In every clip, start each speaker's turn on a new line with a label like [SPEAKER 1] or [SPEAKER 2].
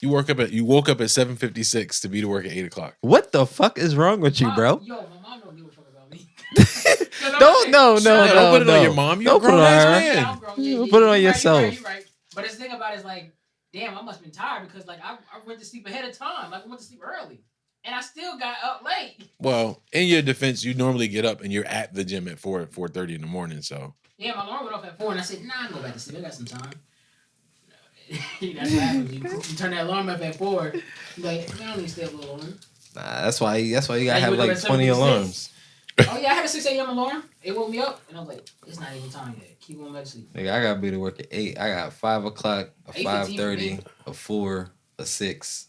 [SPEAKER 1] You woke up at 7:56 to be to work at 8 o'clock.
[SPEAKER 2] What the fuck is wrong with you, bro?
[SPEAKER 3] Yo, my mom don't give a fuck about me.
[SPEAKER 2] Don't
[SPEAKER 1] put it on your mom. You're a grown ass man.
[SPEAKER 3] Yeah, I'm grown. Yeah,
[SPEAKER 2] Put it on
[SPEAKER 3] you're
[SPEAKER 2] yourself.
[SPEAKER 3] Right, you're right. But the thing about it is like, damn, I must have been tired because like I went to sleep ahead of time. Like I went to sleep early. And I still got up late.
[SPEAKER 1] Well, in your defense, you normally get up and you're at the gym at 4:30 in the morning. So
[SPEAKER 3] yeah, my alarm went off at 4, and I said, "Nah, I'm go back to sleep. I got some time." That's what happens. You turn that alarm up at 4. You're like, I don't need to stay up a little longer.
[SPEAKER 2] Nah, that's why you gotta have like 20 alarms.
[SPEAKER 3] Oh yeah, I had a 6 a.m. alarm. It woke me up, and I was like, "It's not even time yet. Keep going back to sleep."
[SPEAKER 2] Nigga, I gotta be to work at 8. I got 5 o'clock, a 5:30, a 4, a 6.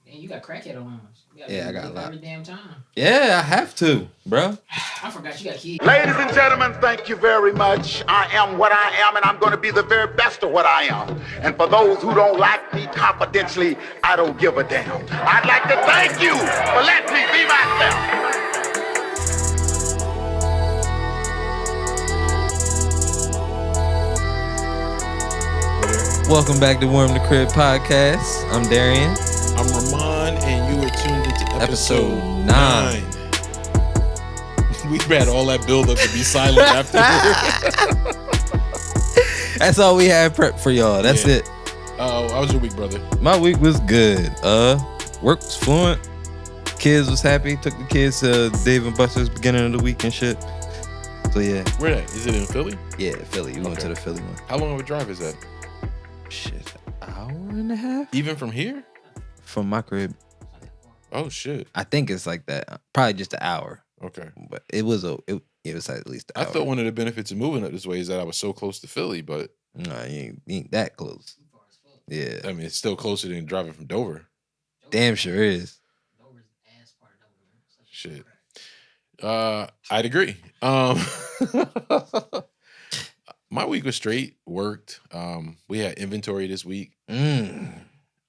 [SPEAKER 3] Man, you got crackhead alarms.
[SPEAKER 2] Yeah, I got a lot.
[SPEAKER 3] Every damn time.
[SPEAKER 2] Yeah, I have to, bro.
[SPEAKER 3] I forgot you got kids.
[SPEAKER 4] Ladies and gentlemen, thank you very much. I am what I am, and I'm going to be the very best of what I am. And for those who don't like me confidentially, I don't give a damn. I'd like to thank you for letting me be myself.
[SPEAKER 2] Welcome back to Warm the Crib podcast. I'm Darien.
[SPEAKER 1] I'm Rahmonn, and you are tuned into episode 9. We've had all that build up to be silent after.
[SPEAKER 2] That's all we had prepped for y'all. That's it.
[SPEAKER 1] How was your week, brother?
[SPEAKER 2] My week was good. Work was fluent. Kids was happy. Took the kids to Dave and Buster's beginning of the week and shit. So yeah.
[SPEAKER 1] Where that? Is it in Philly?
[SPEAKER 2] Yeah, Philly. We went to the Philly one.
[SPEAKER 1] How long of a drive is that?
[SPEAKER 2] Shit, an hour and a half?
[SPEAKER 1] Even from here?
[SPEAKER 2] From my crib.
[SPEAKER 1] Oh shit.
[SPEAKER 2] I think it's like that. Probably just an hour.
[SPEAKER 1] Okay.
[SPEAKER 2] But it was at least an hour.
[SPEAKER 1] I thought one of the benefits of moving up this way is that I was so close to Philly, but
[SPEAKER 2] no, you ain't that close. Yeah.
[SPEAKER 1] I mean, it's still closer than driving from Dover.
[SPEAKER 2] Damn sure is.
[SPEAKER 1] Shit. I'd agree. My week was straight, worked. We had inventory this week.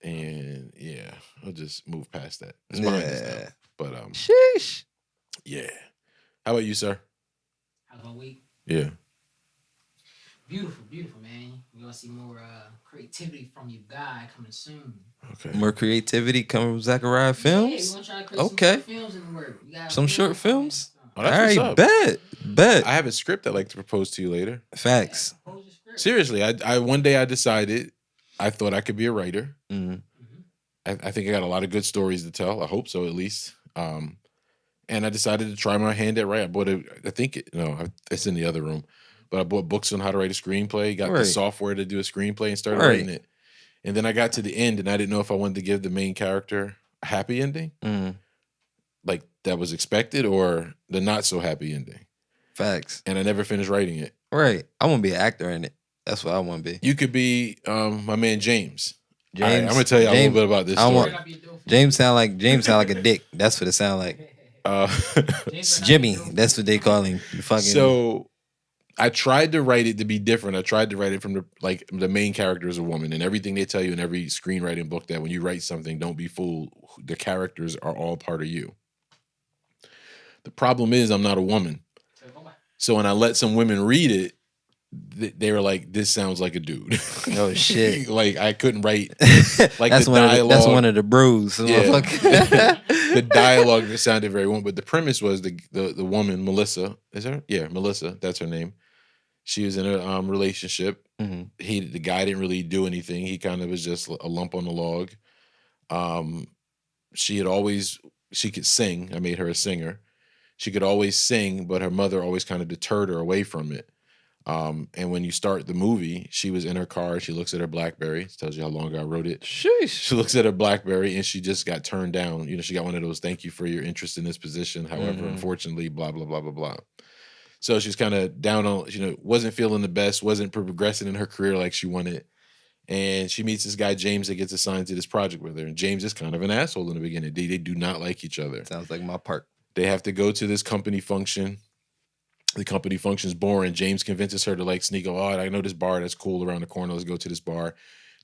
[SPEAKER 1] And yeah, I'll just move past that. It's behind us now. But
[SPEAKER 2] sheesh.
[SPEAKER 1] Yeah. How about you, sir?
[SPEAKER 3] How's my week?
[SPEAKER 1] Yeah.
[SPEAKER 3] Beautiful, beautiful, man. We're gonna see more creativity from your guy coming soon.
[SPEAKER 1] Okay.
[SPEAKER 2] More creativity coming from Zachariah Films?
[SPEAKER 3] Yeah, we're gonna try to create some short films in the work.
[SPEAKER 2] Some short films?
[SPEAKER 1] Oh, that's
[SPEAKER 2] all right, bet.
[SPEAKER 1] I have a script I'd like to propose to you later.
[SPEAKER 2] Facts.
[SPEAKER 1] Seriously, I one day I decided I thought I could be a writer.
[SPEAKER 2] Mm-hmm.
[SPEAKER 1] I think I got a lot of good stories to tell. I hope so, at least. And I decided to try my hand at writing. I bought it's in the other room. But I bought books on how to write a screenplay, got the software to do a screenplay and started writing it. And then I got to the end and I didn't know if I wanted to give the main character a happy ending, like that was expected, or the not so happy ending.
[SPEAKER 2] Facts.
[SPEAKER 1] And I never finished writing it.
[SPEAKER 2] Right. I want to be an actor in it. That's what I want to be.
[SPEAKER 1] You could be my man James. Right, I'm gonna tell you a little bit about this story.
[SPEAKER 2] James sound like a dick. That's what it sound like. Jimmy. That's what they call him.
[SPEAKER 1] So I tried to write it to be different. I tried to write it from the main character is a woman, and everything they tell you in every screenwriting book that when you write something, don't be fooled. The characters are all part of you. The problem is I'm not a woman. So when I let some women read it, they were like, "This sounds like a dude."
[SPEAKER 2] Oh shit!
[SPEAKER 1] Like I couldn't write like
[SPEAKER 2] that's
[SPEAKER 1] the dialogue.
[SPEAKER 2] That's one of the brews.
[SPEAKER 1] Yeah. The dialogue sounded very woman, but the premise was the woman Melissa. Is her? Yeah, Melissa. That's her name. She was in a relationship.
[SPEAKER 2] Mm-hmm.
[SPEAKER 1] The guy didn't really do anything. He kind of was just a lump on the log. She could sing. I made her a singer. She could always sing, but her mother always kind of deterred her away from it. And when you start the movie, she was in her car. She looks at her BlackBerry. It tells you how long ago I wrote it.
[SPEAKER 2] Sheesh.
[SPEAKER 1] She looks at her BlackBerry and she just got turned down. You know, she got one of those, "Thank you for your interest in this position. However, unfortunately, blah, blah, blah, blah, blah." So she's kind of down on, wasn't feeling the best, wasn't progressing in her career like she wanted. And she meets this guy, James, that gets assigned to this project with her. And James is kind of an asshole in the beginning. They do not like each other.
[SPEAKER 2] Sounds like my part.
[SPEAKER 1] They have to go to this company function. The company function's boring. James convinces her to sneak. Oh, I know this bar that's cool around the corner. Let's go to this bar.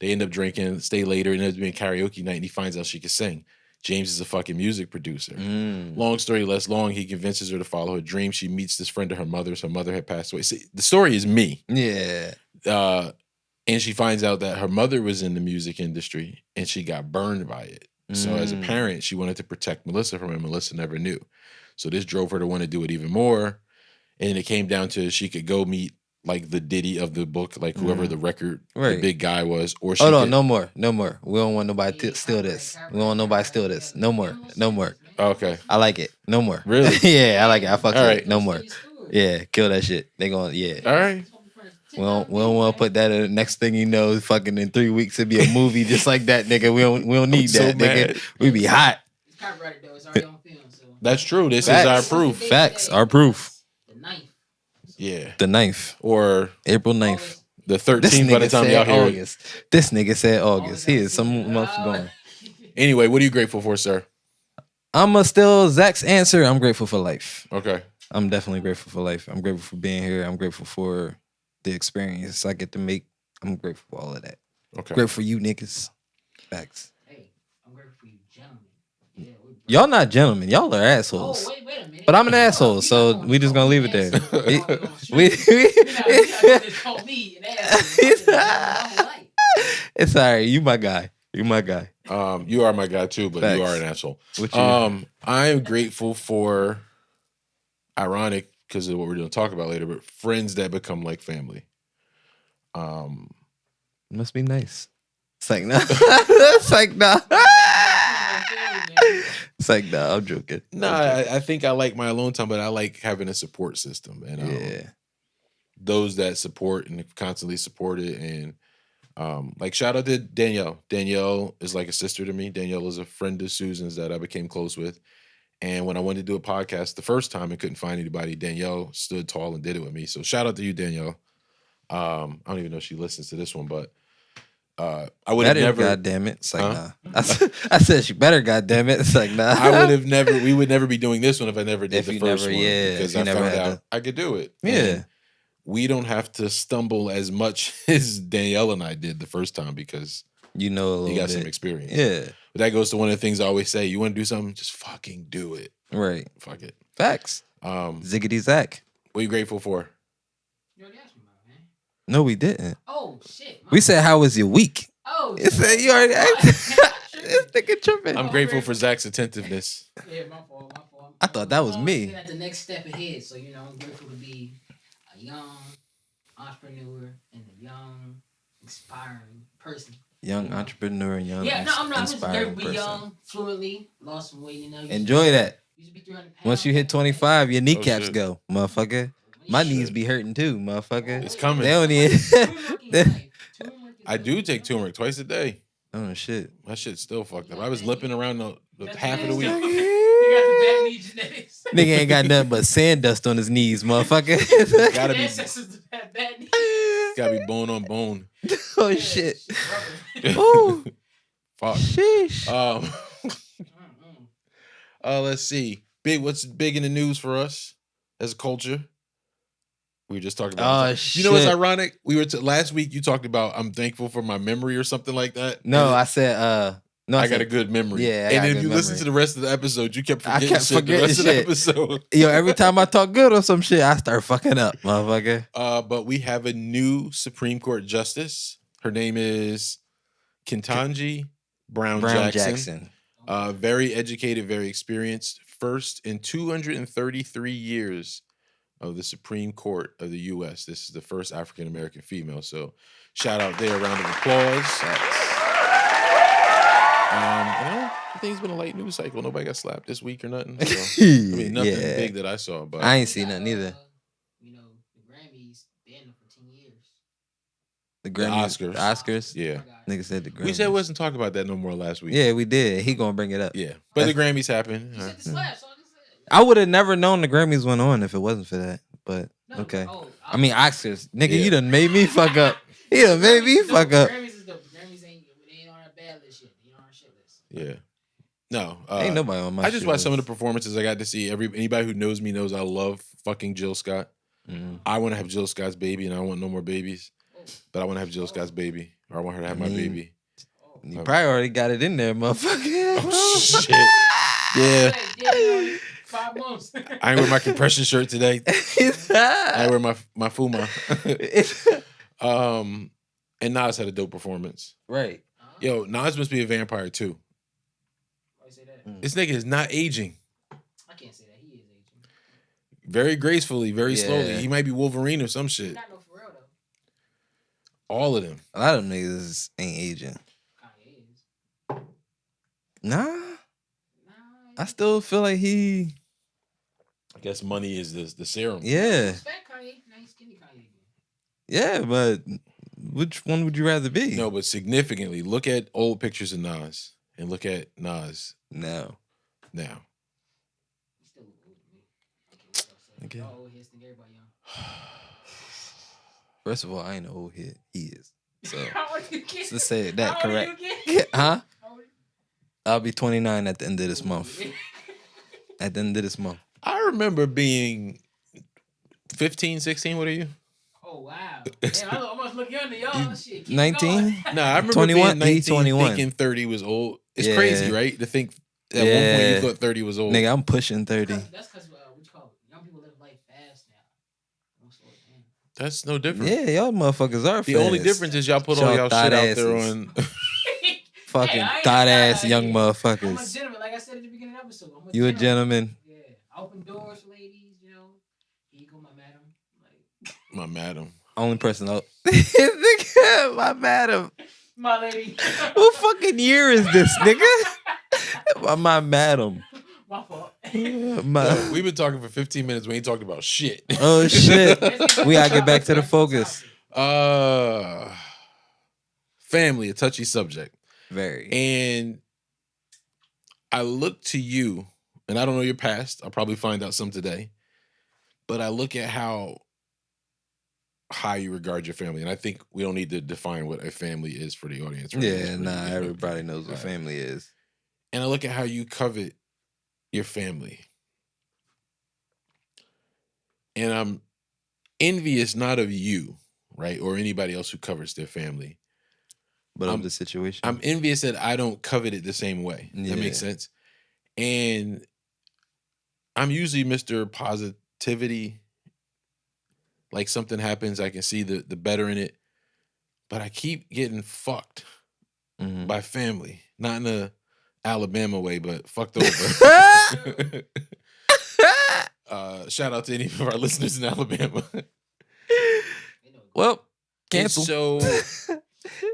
[SPEAKER 1] They end up drinking, stay later, and ends up being karaoke night, and he finds out she can sing. James is a fucking music producer. Long story less long, he convinces her to follow her dream. She meets this friend of her mother's. Her mother had passed away. See, the story is me.
[SPEAKER 2] Yeah.
[SPEAKER 1] And she finds out that her mother was in the music industry and she got burned by it. So as a parent, she wanted to protect Melissa from it. Melissa never knew. So this drove her to want to do it even more. And it came down to she could go meet like the Diddy of the book, like whoever the record, the big guy was. Or she
[SPEAKER 2] Hold on,
[SPEAKER 1] could,
[SPEAKER 2] no more. We don't want nobody to steal this. We don't want nobody to steal this. No more.
[SPEAKER 1] Okay.
[SPEAKER 2] I like it. No more.
[SPEAKER 1] Really?
[SPEAKER 2] Yeah, I like it. I fuck
[SPEAKER 1] All
[SPEAKER 2] with
[SPEAKER 1] right.
[SPEAKER 2] it. No more. Yeah, kill that shit. They going, yeah.
[SPEAKER 1] All right.
[SPEAKER 2] We don't want to put that in the next thing you know, fucking in 3 weeks it'll be a movie just like that, nigga. We don't need
[SPEAKER 1] so
[SPEAKER 2] that,
[SPEAKER 1] mad.
[SPEAKER 2] nigga. We be hot.
[SPEAKER 3] It's copyrighted though. It's already on film. So
[SPEAKER 1] That's true. This
[SPEAKER 2] Facts.
[SPEAKER 1] is our proof.
[SPEAKER 2] Facts. Our proof.
[SPEAKER 3] the 9th.
[SPEAKER 1] Yeah.
[SPEAKER 2] The 9th.
[SPEAKER 1] Or
[SPEAKER 2] April 9th.
[SPEAKER 1] the
[SPEAKER 2] This
[SPEAKER 1] 13th by the
[SPEAKER 2] nigga
[SPEAKER 1] time
[SPEAKER 2] said
[SPEAKER 1] y'all hear it.
[SPEAKER 2] August. This nigga said August. He is some month gone.
[SPEAKER 1] Anyway, what are you grateful for, sir?
[SPEAKER 2] I'm still Zach's answer. I'm grateful for life.
[SPEAKER 1] Okay.
[SPEAKER 2] I'm definitely grateful for life. I'm grateful for being here. I'm grateful for the experience I get to make. I'm grateful for all of that.
[SPEAKER 1] Okay.
[SPEAKER 2] Grateful for you niggas. Facts.
[SPEAKER 3] Hey, I'm grateful for you, gentlemen. Yeah,
[SPEAKER 2] Y'all not gentlemen. Y'all are assholes.
[SPEAKER 3] Oh, wait a minute.
[SPEAKER 2] But I'm an asshole, so we just gonna leave it there. It's all right. You my guy. You my guy.
[SPEAKER 1] You are my guy too, but
[SPEAKER 2] Facts.
[SPEAKER 1] you are an asshole.
[SPEAKER 2] What you
[SPEAKER 1] I am grateful for, ironic because of what we're going to talk about later, but friends that become like family.
[SPEAKER 2] Must be nice. It's like nah. It's like nah. It's like nah. I'm joking.
[SPEAKER 1] No, I think I like my alone time, but I like having a support system, and
[SPEAKER 2] Yeah.
[SPEAKER 1] those that support and constantly support it. And like shout out to Danielle. Danielle is like a sister to me. Danielle is a friend of Susan's that I became close with. And when I wanted to do a podcast the first time and couldn't find anybody, Danielle stood tall and did it with me. So shout out to you, Danielle. I don't even know if she listens to this one, but I would have never.
[SPEAKER 2] God damn it! It's like nah. I said she better. God damn it! It's like nah.
[SPEAKER 1] I would have never. We would never be doing this one if I never did
[SPEAKER 2] If
[SPEAKER 1] the
[SPEAKER 2] you
[SPEAKER 1] first
[SPEAKER 2] never-
[SPEAKER 1] one.
[SPEAKER 2] yeah,
[SPEAKER 1] because
[SPEAKER 2] if you
[SPEAKER 1] I
[SPEAKER 2] never
[SPEAKER 1] found
[SPEAKER 2] had
[SPEAKER 1] out I could do it.
[SPEAKER 2] Yeah.
[SPEAKER 1] And we don't have to stumble as much as Danielle and I did the first time because
[SPEAKER 2] You know a little
[SPEAKER 1] you got
[SPEAKER 2] bit.
[SPEAKER 1] some experience.
[SPEAKER 2] Yeah.
[SPEAKER 1] But that goes to one of the things I always say: you want to do something, just fucking do it.
[SPEAKER 2] Right.
[SPEAKER 1] Fuck it.
[SPEAKER 2] Facts. Ziggity Zach.
[SPEAKER 1] What are you grateful for?
[SPEAKER 3] You already asked me about it, man.
[SPEAKER 2] No, we didn't.
[SPEAKER 3] Oh shit.
[SPEAKER 2] We said, "How was your week?"
[SPEAKER 3] Oh.
[SPEAKER 2] It said you already asked. This nigga tripping.
[SPEAKER 1] I'm grateful for Zach's attentiveness.
[SPEAKER 3] Yeah, my fault.
[SPEAKER 2] I thought that was me.
[SPEAKER 3] At the next step ahead, so I'm grateful to be a young entrepreneur and a young, inspiring person.
[SPEAKER 2] Young entrepreneur, young
[SPEAKER 3] Yeah, no, I'm not. I'm just
[SPEAKER 2] inspiring
[SPEAKER 3] grateful to be young, fluently, lost some weight.
[SPEAKER 2] Enjoy that.
[SPEAKER 3] Used to be 300 pounds.
[SPEAKER 2] Once you hit 25, your kneecaps
[SPEAKER 1] shit.
[SPEAKER 2] go, motherfucker. My knees be hurting too, motherfucker.
[SPEAKER 1] It's coming.
[SPEAKER 2] They don't even.
[SPEAKER 1] I do take turmeric twice a day.
[SPEAKER 2] Oh shit.
[SPEAKER 1] My shit's still fucked up. I was limping around the half of the week.
[SPEAKER 3] You got the bad knee genetics.
[SPEAKER 2] Nigga ain't got nothing but sand dust on his knees, motherfucker.
[SPEAKER 1] Gotta be,
[SPEAKER 3] Ancestors have bad knees.
[SPEAKER 1] gotta be bone on bone.
[SPEAKER 2] Oh shit. Ooh.
[SPEAKER 1] Fuck.
[SPEAKER 2] Sheesh.
[SPEAKER 1] Let's see. What's big in the news for us as a culture? We were just talking about.
[SPEAKER 2] Oh,
[SPEAKER 1] You know what's
[SPEAKER 2] shit.
[SPEAKER 1] ironic? We were last week. You talked about I'm thankful for my memory or something like that.
[SPEAKER 2] No,
[SPEAKER 1] And
[SPEAKER 2] I said no.
[SPEAKER 1] I got a good memory.
[SPEAKER 2] Yeah, I
[SPEAKER 1] and
[SPEAKER 2] got a
[SPEAKER 1] if
[SPEAKER 2] good
[SPEAKER 1] you listen
[SPEAKER 2] memory.
[SPEAKER 1] to the rest of the episode, you kept
[SPEAKER 2] I
[SPEAKER 1] forgetting
[SPEAKER 2] kept
[SPEAKER 1] shit the rest
[SPEAKER 2] forgetting
[SPEAKER 1] of the episode.
[SPEAKER 2] Yo, every time I talk good on some shit, I start fucking up, motherfucker.
[SPEAKER 1] But we have a new Supreme Court justice. Her name is Ketanji Brown Jackson. Very educated, very experienced. First in 233 years of the Supreme Court of the U.S. This is the first African American female. So shout out there, round of applause. I think it's been a light news cycle. Nobody got slapped this week or nothing. So, I mean, nothing
[SPEAKER 2] Yeah.
[SPEAKER 1] big that I saw. But
[SPEAKER 2] I ain't seen nothing either.
[SPEAKER 3] The Grammys banned them for 10 years.
[SPEAKER 2] The Grammys,
[SPEAKER 1] Oscars.
[SPEAKER 2] The Oscars.
[SPEAKER 1] yeah,
[SPEAKER 2] Nigga said the Grammys.
[SPEAKER 1] we said we wasn't talking about that no more last week.
[SPEAKER 2] Yeah, we did. He gonna bring it up.
[SPEAKER 1] yeah. But the Grammys happened.
[SPEAKER 3] You said the slap, so I just said.
[SPEAKER 2] I would have never known the Grammys went on if it wasn't for that. But
[SPEAKER 3] No,
[SPEAKER 2] okay.
[SPEAKER 3] oh,
[SPEAKER 2] I mean Oscars. Nigga,
[SPEAKER 1] Yeah.
[SPEAKER 2] you done made me fuck up. You done made me fuck up.
[SPEAKER 3] Grammys is dope. Grammys ain't on our bad list yet. They on our shit list.
[SPEAKER 1] Yeah. No.
[SPEAKER 2] Ain't nobody on my
[SPEAKER 1] I just
[SPEAKER 2] shit
[SPEAKER 1] watched some of the
[SPEAKER 2] list.
[SPEAKER 1] performances. I got to see anybody who knows me knows I love fucking Jill Scott.
[SPEAKER 2] Mhm.
[SPEAKER 1] I want to have Jill Scott's baby, and I don't want no more babies. But I want to have Jill Scott's baby, or I want her to have my baby.
[SPEAKER 2] You probably already got it in there, motherfucker.
[SPEAKER 1] Oh shit! Yeah,
[SPEAKER 3] Yeah, 5 months.
[SPEAKER 1] I ain't wear my compression shirt today. I wear my Fuma. And Nas had a dope performance.
[SPEAKER 2] Right.
[SPEAKER 1] Yo, Nas must be a vampire too.
[SPEAKER 3] Why you say that?
[SPEAKER 1] This nigga is not aging.
[SPEAKER 3] I can't say that. He is aging.
[SPEAKER 1] Very gracefully, very slowly.
[SPEAKER 2] Yeah.
[SPEAKER 1] He might be Wolverine or some
[SPEAKER 3] He's
[SPEAKER 1] shit.
[SPEAKER 3] not no Pharrell though.
[SPEAKER 1] All of them.
[SPEAKER 2] A lot of them niggas ain't aging.
[SPEAKER 3] Kanye is.
[SPEAKER 2] Nah.
[SPEAKER 3] Nah.
[SPEAKER 2] I still feel like he.
[SPEAKER 1] I guess money is the serum.
[SPEAKER 2] Yeah.
[SPEAKER 3] He's fat Kanye. Now he's skinny Kanye again.
[SPEAKER 2] Yeah, but which one would you rather be?
[SPEAKER 1] No, but significantly, look at old pictures of Nas and look at Nas
[SPEAKER 2] No.
[SPEAKER 1] now.
[SPEAKER 3] He still look old to me. Okay, what else say?
[SPEAKER 2] Okay.
[SPEAKER 3] Y'all old heads think everybody young.
[SPEAKER 2] First of all, I ain't know who he is. So
[SPEAKER 3] How old you get?
[SPEAKER 2] let's say that
[SPEAKER 3] How old
[SPEAKER 2] correct.
[SPEAKER 3] you get?
[SPEAKER 2] Huh?
[SPEAKER 3] How old you-
[SPEAKER 2] I'll be 29 at the end of this month. At the end of this month.
[SPEAKER 1] I remember being 15, 16. What are you?
[SPEAKER 3] Oh wow! Damn, I almost look younger, y'all. Shit, keep
[SPEAKER 2] 19?
[SPEAKER 3] going.
[SPEAKER 1] No, I remember
[SPEAKER 2] 21?
[SPEAKER 1] being 19,
[SPEAKER 2] He's 21.
[SPEAKER 1] thinking 30 was old. It's
[SPEAKER 2] Yeah.
[SPEAKER 1] crazy, right? To think at one point
[SPEAKER 2] Yeah.
[SPEAKER 1] you thought 30 was old.
[SPEAKER 2] Nigga, I'm pushing 30.
[SPEAKER 3] That's because what you call it? Young people live life fast now. Don't slow it down.
[SPEAKER 1] That's no different.
[SPEAKER 2] Yeah, y'all motherfuckers are
[SPEAKER 1] The only
[SPEAKER 2] fast.
[SPEAKER 1] difference is y'all put all
[SPEAKER 2] Y'all
[SPEAKER 1] y'all
[SPEAKER 2] thought
[SPEAKER 1] shit out there
[SPEAKER 2] asses.
[SPEAKER 1] on.
[SPEAKER 2] Fucking
[SPEAKER 3] Hey, I ain't
[SPEAKER 2] thought
[SPEAKER 3] gonna
[SPEAKER 2] ass
[SPEAKER 3] lie,
[SPEAKER 2] young
[SPEAKER 3] I'm a
[SPEAKER 2] motherfuckers.
[SPEAKER 3] gentleman, like I said at the beginning of the episode. I'm
[SPEAKER 2] You a gentleman.
[SPEAKER 3] Yeah, open doors, ladies. You know, here you go, my madam. Like
[SPEAKER 1] My madam.
[SPEAKER 2] Only person out. Nigga, my madam.
[SPEAKER 3] my lady.
[SPEAKER 2] What fucking year is this, nigga? My madam.
[SPEAKER 3] My fault.
[SPEAKER 2] My,
[SPEAKER 1] We've been talking for 15 minutes. We ain't talking about shit.
[SPEAKER 2] oh shit. We gotta get back to the focus.
[SPEAKER 1] Family, a touchy subject.
[SPEAKER 2] Very.
[SPEAKER 1] And I look to you, and I don't know your past. I'll probably find out some today. But I look at how high you regard your family. And I think we don't need to define what a family is for the audience. Right?
[SPEAKER 2] Yeah,
[SPEAKER 1] It's
[SPEAKER 2] nah,
[SPEAKER 1] really-
[SPEAKER 2] everybody knows what
[SPEAKER 1] Right.
[SPEAKER 2] family is.
[SPEAKER 1] And I look at how you covet your family. And I'm envious not of you, right? Or anybody else who covers their family.
[SPEAKER 2] But
[SPEAKER 1] I'm-
[SPEAKER 2] of the situation.
[SPEAKER 1] I'm envious that I don't covet it the same way. That makes
[SPEAKER 2] Yeah.
[SPEAKER 1] sense. And I'm usually Mr. Positivity. Like something happens, I can see the better in it. But I keep getting fucked
[SPEAKER 2] Mhm.
[SPEAKER 1] by family. Not in a Alabama way, but fucked over. Shout out to any of our listeners in Alabama.
[SPEAKER 2] Well,
[SPEAKER 1] And
[SPEAKER 2] cancel.
[SPEAKER 1] so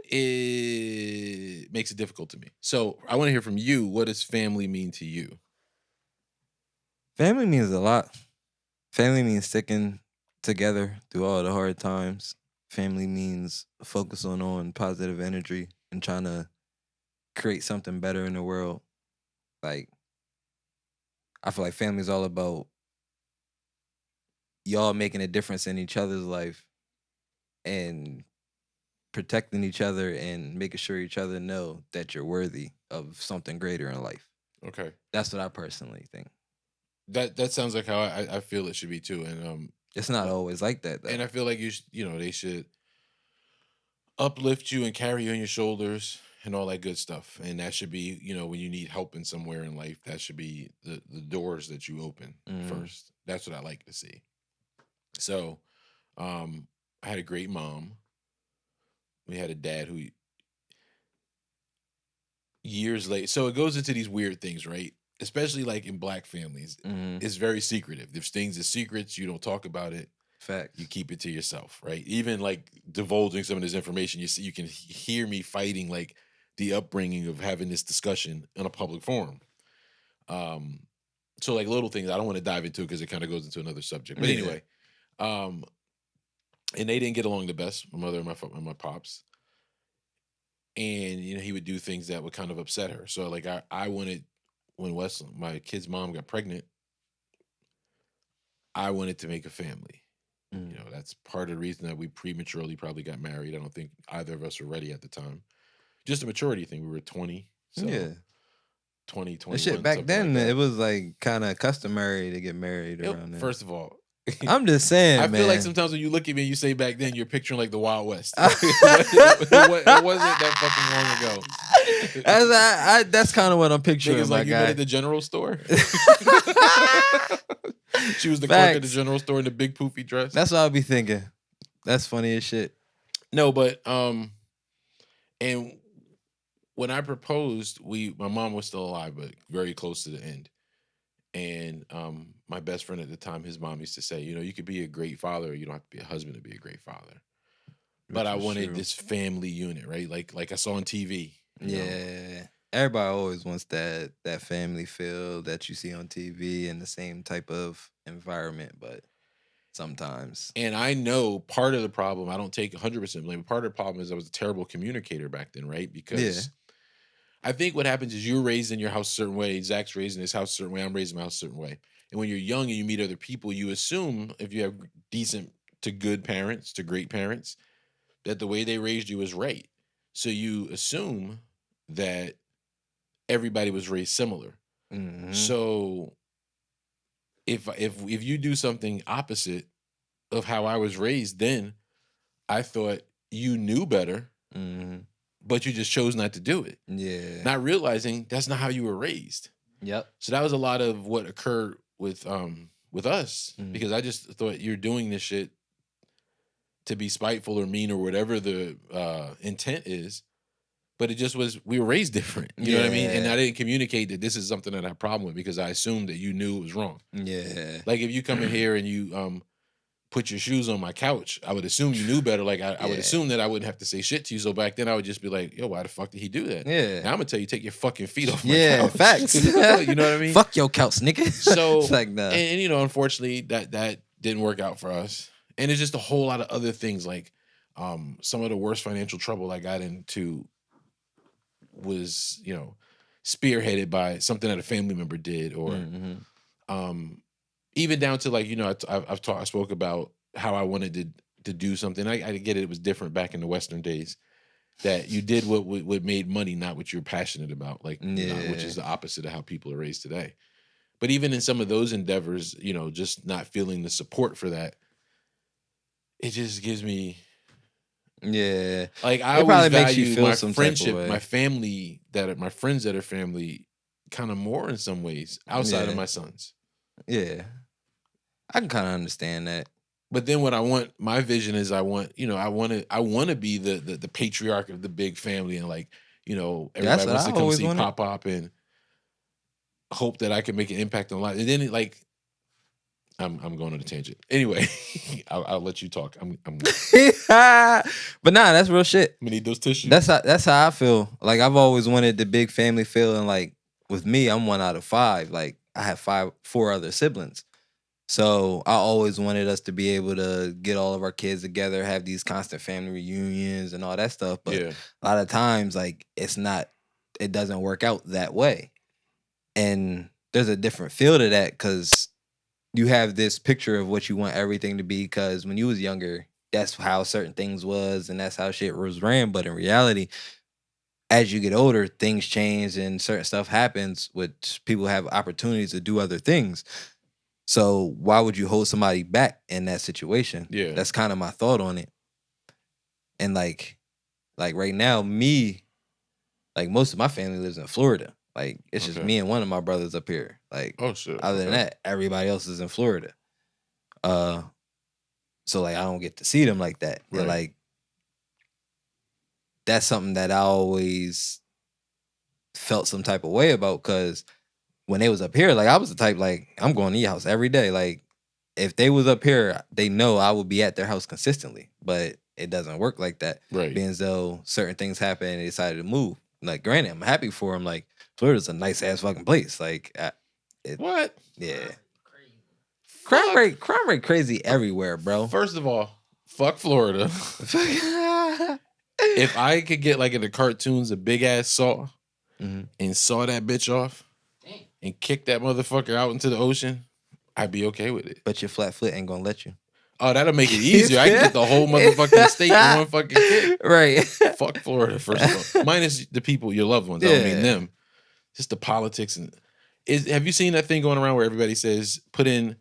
[SPEAKER 1] it makes it difficult to me. So I want to hear from you. What does family mean to you?
[SPEAKER 2] Family means a lot. Family means sticking together through all the hard times. Family means focusing on positive energy and trying to create something better in the world. Like, I feel like family is all about y'all making a difference in each other's life and protecting each other and making sure each other know that you're worthy of something greater in life.
[SPEAKER 1] Okay.
[SPEAKER 2] That's what I personally think.
[SPEAKER 1] That sounds like how I feel it should be too. And
[SPEAKER 2] It's not always like that, though.
[SPEAKER 1] and I feel like they should uplift you and carry you on your shoulders and all that good stuff. And that should be, when you need help in somewhere in life, that should be the doors that you open first. That's what I like to see. So I had a great mom. We had a dad who years later. So it goes into these weird things, right? Especially like in black families. It's very secretive. There's things as secrets, you don't talk about it.
[SPEAKER 2] Facts.
[SPEAKER 1] You keep it to yourself, right? Even like divulging some of this information, you can hear me fighting like the upbringing of having this discussion in a public forum. So like little things I don't want to dive into because it kind of goes into another subject. But
[SPEAKER 2] Yeah.
[SPEAKER 1] anyway, and they didn't get along the best, my mother and my pops. And he would do things that would kind of upset her. So like I wanted, when my kid's mom got pregnant, I wanted to make a family. That's part of the reason that we prematurely probably got married. I don't think either of us were ready at the time. Just a maturity thing. We were 20. So
[SPEAKER 2] Yeah.
[SPEAKER 1] 20, 21.
[SPEAKER 2] That shit back
[SPEAKER 1] something
[SPEAKER 2] then,
[SPEAKER 1] like that.
[SPEAKER 2] it was like kind of customary to get married around then.
[SPEAKER 1] First of all,
[SPEAKER 2] I'm just saying,
[SPEAKER 1] I
[SPEAKER 2] man.
[SPEAKER 1] feel like sometimes when you look at me and you say back then, you're picturing like the Wild West. It wasn't that fucking long ago.
[SPEAKER 2] That's kind of what I'm picturing,
[SPEAKER 1] Niggas
[SPEAKER 2] my
[SPEAKER 1] like, you met
[SPEAKER 2] guy.
[SPEAKER 1] at the general store? She was the clerk at the
[SPEAKER 2] Facts.
[SPEAKER 1] general store in the big poofy dress.
[SPEAKER 2] That's what I'll be thinking. That's funny as shit.
[SPEAKER 1] No, but and when I proposed, my mom was still alive, but very close to the end. And my best friend at the time, his mom used to say, you could be a great father, you don't have to be a husband to be a great father. But
[SPEAKER 2] Which
[SPEAKER 1] I
[SPEAKER 2] is
[SPEAKER 1] wanted
[SPEAKER 2] true.
[SPEAKER 1] this family unit, right? Like I saw on TV. you know?
[SPEAKER 2] Yeah. Everybody always wants that family feel that you see on TV in the same type of environment, but sometimes.
[SPEAKER 1] And I know part of the problem, I don't take 100% blame, but part of the problem is I was a terrible communicator back then, right? Because I think what happens is you're raised in your house a certain way, Zach's raised in his house a certain way, I'm raised in my house a certain way. And when you're young and you meet other people, you assume if you have decent to good parents, to great parents, that the way they raised you is right. So you assume that everybody was raised similar.
[SPEAKER 2] Mhm.
[SPEAKER 1] So if you do something opposite of how I was raised, then I thought you knew better,
[SPEAKER 2] Mhm.
[SPEAKER 1] but you just chose not to do it.
[SPEAKER 2] Yeah.
[SPEAKER 1] Not realizing that's not how you were raised.
[SPEAKER 2] Yep.
[SPEAKER 1] So that was a lot of what occurred with us,
[SPEAKER 2] Mhm.
[SPEAKER 1] because I just thought you're doing this shit to be spiteful or mean or whatever the intent is. But it just was, we were raised different. You know what I mean? And
[SPEAKER 2] Yeah.
[SPEAKER 1] I didn't communicate that this is something that I have a problem with because I assumed that you knew it was wrong.
[SPEAKER 2] Yeah.
[SPEAKER 1] Like if you come in here and you put your shoes on my couch, I would assume you knew better. Like I would
[SPEAKER 2] Yeah.
[SPEAKER 1] assume that I wouldn't have to say shit to you. So back then I would just be like, yo, why the fuck did he do that?
[SPEAKER 2] Yeah.
[SPEAKER 1] Now I'm gonna tell you, take your fucking feet off my
[SPEAKER 2] Yeah,
[SPEAKER 1] couch.
[SPEAKER 2] facts.
[SPEAKER 1] You know what I mean?
[SPEAKER 2] Fuck your couch, nigga.
[SPEAKER 1] So
[SPEAKER 2] It's like, nah.
[SPEAKER 1] and unfortunately that didn't work out for us. And it's just a whole lot of other things, like some of the worst financial trouble I got into was, spearheaded by something that a family member did, or
[SPEAKER 2] Mhm.
[SPEAKER 1] even down to like, I spoke about how I wanted to do something. I get it was different back in the Western days, that you did what made money, not what you're passionate about, like which is the opposite of how people are raised today. But even in some of those endeavors, just not feeling the support for that, it just gives me,
[SPEAKER 2] Yeah.
[SPEAKER 1] like, I
[SPEAKER 2] It
[SPEAKER 1] always
[SPEAKER 2] probably makes you
[SPEAKER 1] value
[SPEAKER 2] feel
[SPEAKER 1] my
[SPEAKER 2] some type of
[SPEAKER 1] friendship,
[SPEAKER 2] way.
[SPEAKER 1] my family, my friends that are family, kind of more in some ways outside of
[SPEAKER 2] Yeah.
[SPEAKER 1] my sons.
[SPEAKER 2] Yeah. I can kind of understand that.
[SPEAKER 1] But then what I want, my vision is I want to be the patriarch of the big family, and like, everybody
[SPEAKER 2] That's what
[SPEAKER 1] wants
[SPEAKER 2] I
[SPEAKER 1] to come
[SPEAKER 2] always
[SPEAKER 1] see
[SPEAKER 2] wanted.
[SPEAKER 1] Pop and hope that I can make an impact on life. And then I'm going on a tangent. Anyway, I'll let you talk. I'm
[SPEAKER 2] But nah, that's real shit.
[SPEAKER 1] gonna need those tissues.
[SPEAKER 2] That's how I feel. Like I've always wanted the big family feel, and like with me, I'm one out of 5. Like I have 4 other siblings. So I always wanted us to be able to get all of our kids together, have these constant family reunions and all that stuff. But
[SPEAKER 1] Yeah.
[SPEAKER 2] a lot of times, like it doesn't work out that way. And there's a different feel to that because you have this picture of what you want everything to be. Because when you was younger, that's how certain things was and that's how shit was ran. But in reality, as you get older, things change and certain stuff happens, which people have opportunities to do other things. So why would you hold somebody back in that situation?
[SPEAKER 1] Yeah.
[SPEAKER 2] That's kind of my thought on it. And like right now, like most of my family lives in Florida. Like it's just
[SPEAKER 1] Okay.
[SPEAKER 2] me and one of my brothers up here. Like
[SPEAKER 1] Oh shit.
[SPEAKER 2] other than
[SPEAKER 1] Okay.
[SPEAKER 2] that, everybody else is in Florida. So like I don't get to see them like that.
[SPEAKER 1] Right.
[SPEAKER 2] And like that's something that I always felt some type of way about because when they was up here, like I was the type like I'm going to your house every day. Like if they was up here, they know I would be at their house consistently. But it doesn't work like that.
[SPEAKER 1] Right.
[SPEAKER 2] Being as though certain things happen and they decided to move. Like granted, I'm happy for them. Like Florida's a nice ass fucking place. Like
[SPEAKER 1] What?
[SPEAKER 2] yeah.
[SPEAKER 3] Crazy.
[SPEAKER 2] Crime rate crazy everywhere, bro.
[SPEAKER 1] First of all, fuck Florida. If I could get like in the cartoons a big ass saw
[SPEAKER 2] Mhm.
[SPEAKER 1] and saw that bitch off
[SPEAKER 3] Damn.
[SPEAKER 1] and kick that motherfucker out into the ocean, I'd be okay with it.
[SPEAKER 2] But your flat foot ain't gonna let you.
[SPEAKER 1] Oh, that'll make it easier. I can get the whole motherfucking state in one fucking kick.
[SPEAKER 2] Right.
[SPEAKER 1] Fuck Florida, first of all. Minus the people, your loved ones. I don't mean
[SPEAKER 2] Yeah.
[SPEAKER 1] them. Just the politics. Have you seen that thing going around where everybody says, put in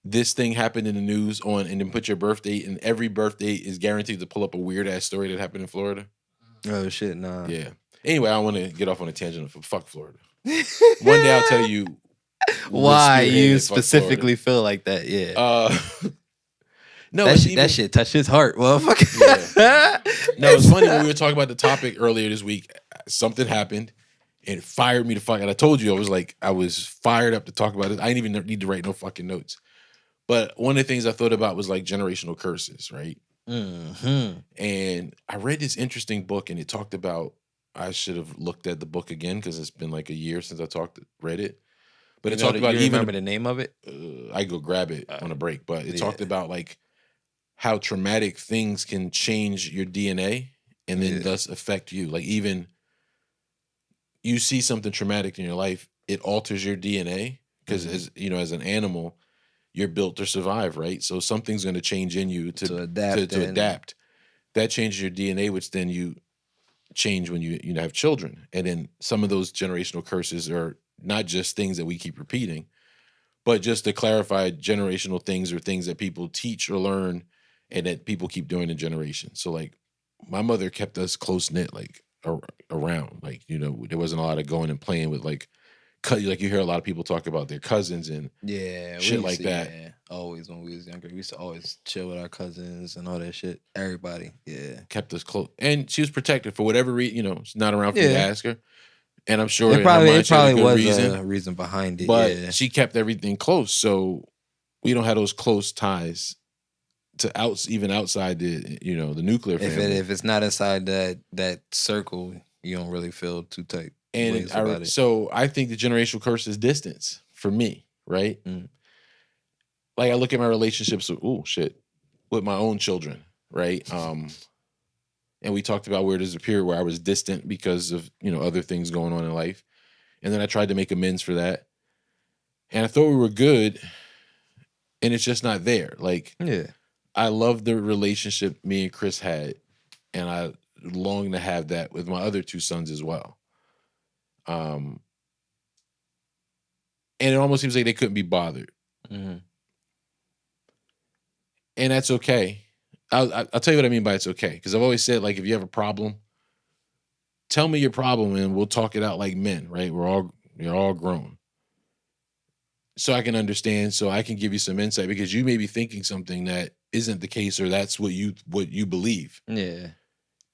[SPEAKER 1] this thing happened in the news and then put your birth date, and every birthday is guaranteed to pull up a weird ass story that happened in Florida?
[SPEAKER 2] Oh shit, nah.
[SPEAKER 1] Yeah. Anyway, I want to get off on a tangent for fuck Florida. One day I'll tell you what
[SPEAKER 2] Why
[SPEAKER 1] spearheaded
[SPEAKER 2] you
[SPEAKER 1] fuck
[SPEAKER 2] specifically feel like that. Yeah.
[SPEAKER 1] Florida. No,
[SPEAKER 2] that
[SPEAKER 1] it's
[SPEAKER 2] shit,
[SPEAKER 1] even,
[SPEAKER 2] that shit touched his heart. Well, fuck.
[SPEAKER 1] no, it's funny when we were talking about the topic earlier this week. Something happened and it fired me to fuck. And I told you I was fired up to talk about it. I didn't even need to write no fucking notes. But one of the things I thought about was like generational curses, right?
[SPEAKER 2] Mm-hmm.
[SPEAKER 1] And I read this interesting book, and it talked about. I should have looked at the book again because it's been like a year since I read it. But it talked about
[SPEAKER 2] you remember the name of it?
[SPEAKER 1] I go grab it on a break, but it talked
[SPEAKER 2] Yeah.
[SPEAKER 1] about like how traumatic things can change your DNA and then thus affect you. Like even you see something traumatic in your life, it alters your DNA because as you know, as an animal, you're built to survive, right? So something's going to change in you to
[SPEAKER 2] adapt.
[SPEAKER 1] to adapt. That changes your DNA, which then you change when you have children. And then some of those generational curses are not just things that we keep repeating, but just to clarify, generational things are things that people teach or learn and that people keep doing in generations. So like my mother kept us close knit, like around, like, you know, there wasn't a lot of going and playing with like you hear a lot of people talk about their cousins and shit like that.
[SPEAKER 2] Yeah, always when we was younger, we used to always chill with our cousins and all that shit. Everybody,
[SPEAKER 1] kept us close, and she was protected for whatever reason. You know, she's not around for me to ask her, and I'm sure
[SPEAKER 2] it probably was
[SPEAKER 1] reason.
[SPEAKER 2] a reason behind it.
[SPEAKER 1] But she kept everything close, so we don't have those close ties to even outside the the nuclear family.
[SPEAKER 2] If it's not inside that circle, you don't really feel too tight.
[SPEAKER 1] And so I think the generational curse is distance for me, right? Like I look at my relationships with my own children, right? And we talked about where there's a period where I was distant because of other things going on in life, and then I tried to make amends for that, and I thought we were good, and it's just not there. Like, I love the relationship me and Chris had, and I long to have that with my other two sons as well. And it almost seems like they couldn't be bothered. And that's okay. I'll tell you what I mean by it's okay. Because I've always said, like, if you have a problem, tell me your problem and we'll talk it out like men, right? We're all grown. So I can understand, so I can give you some insight, because you may be thinking something that isn't the case, or that's what you believe.
[SPEAKER 2] Yeah.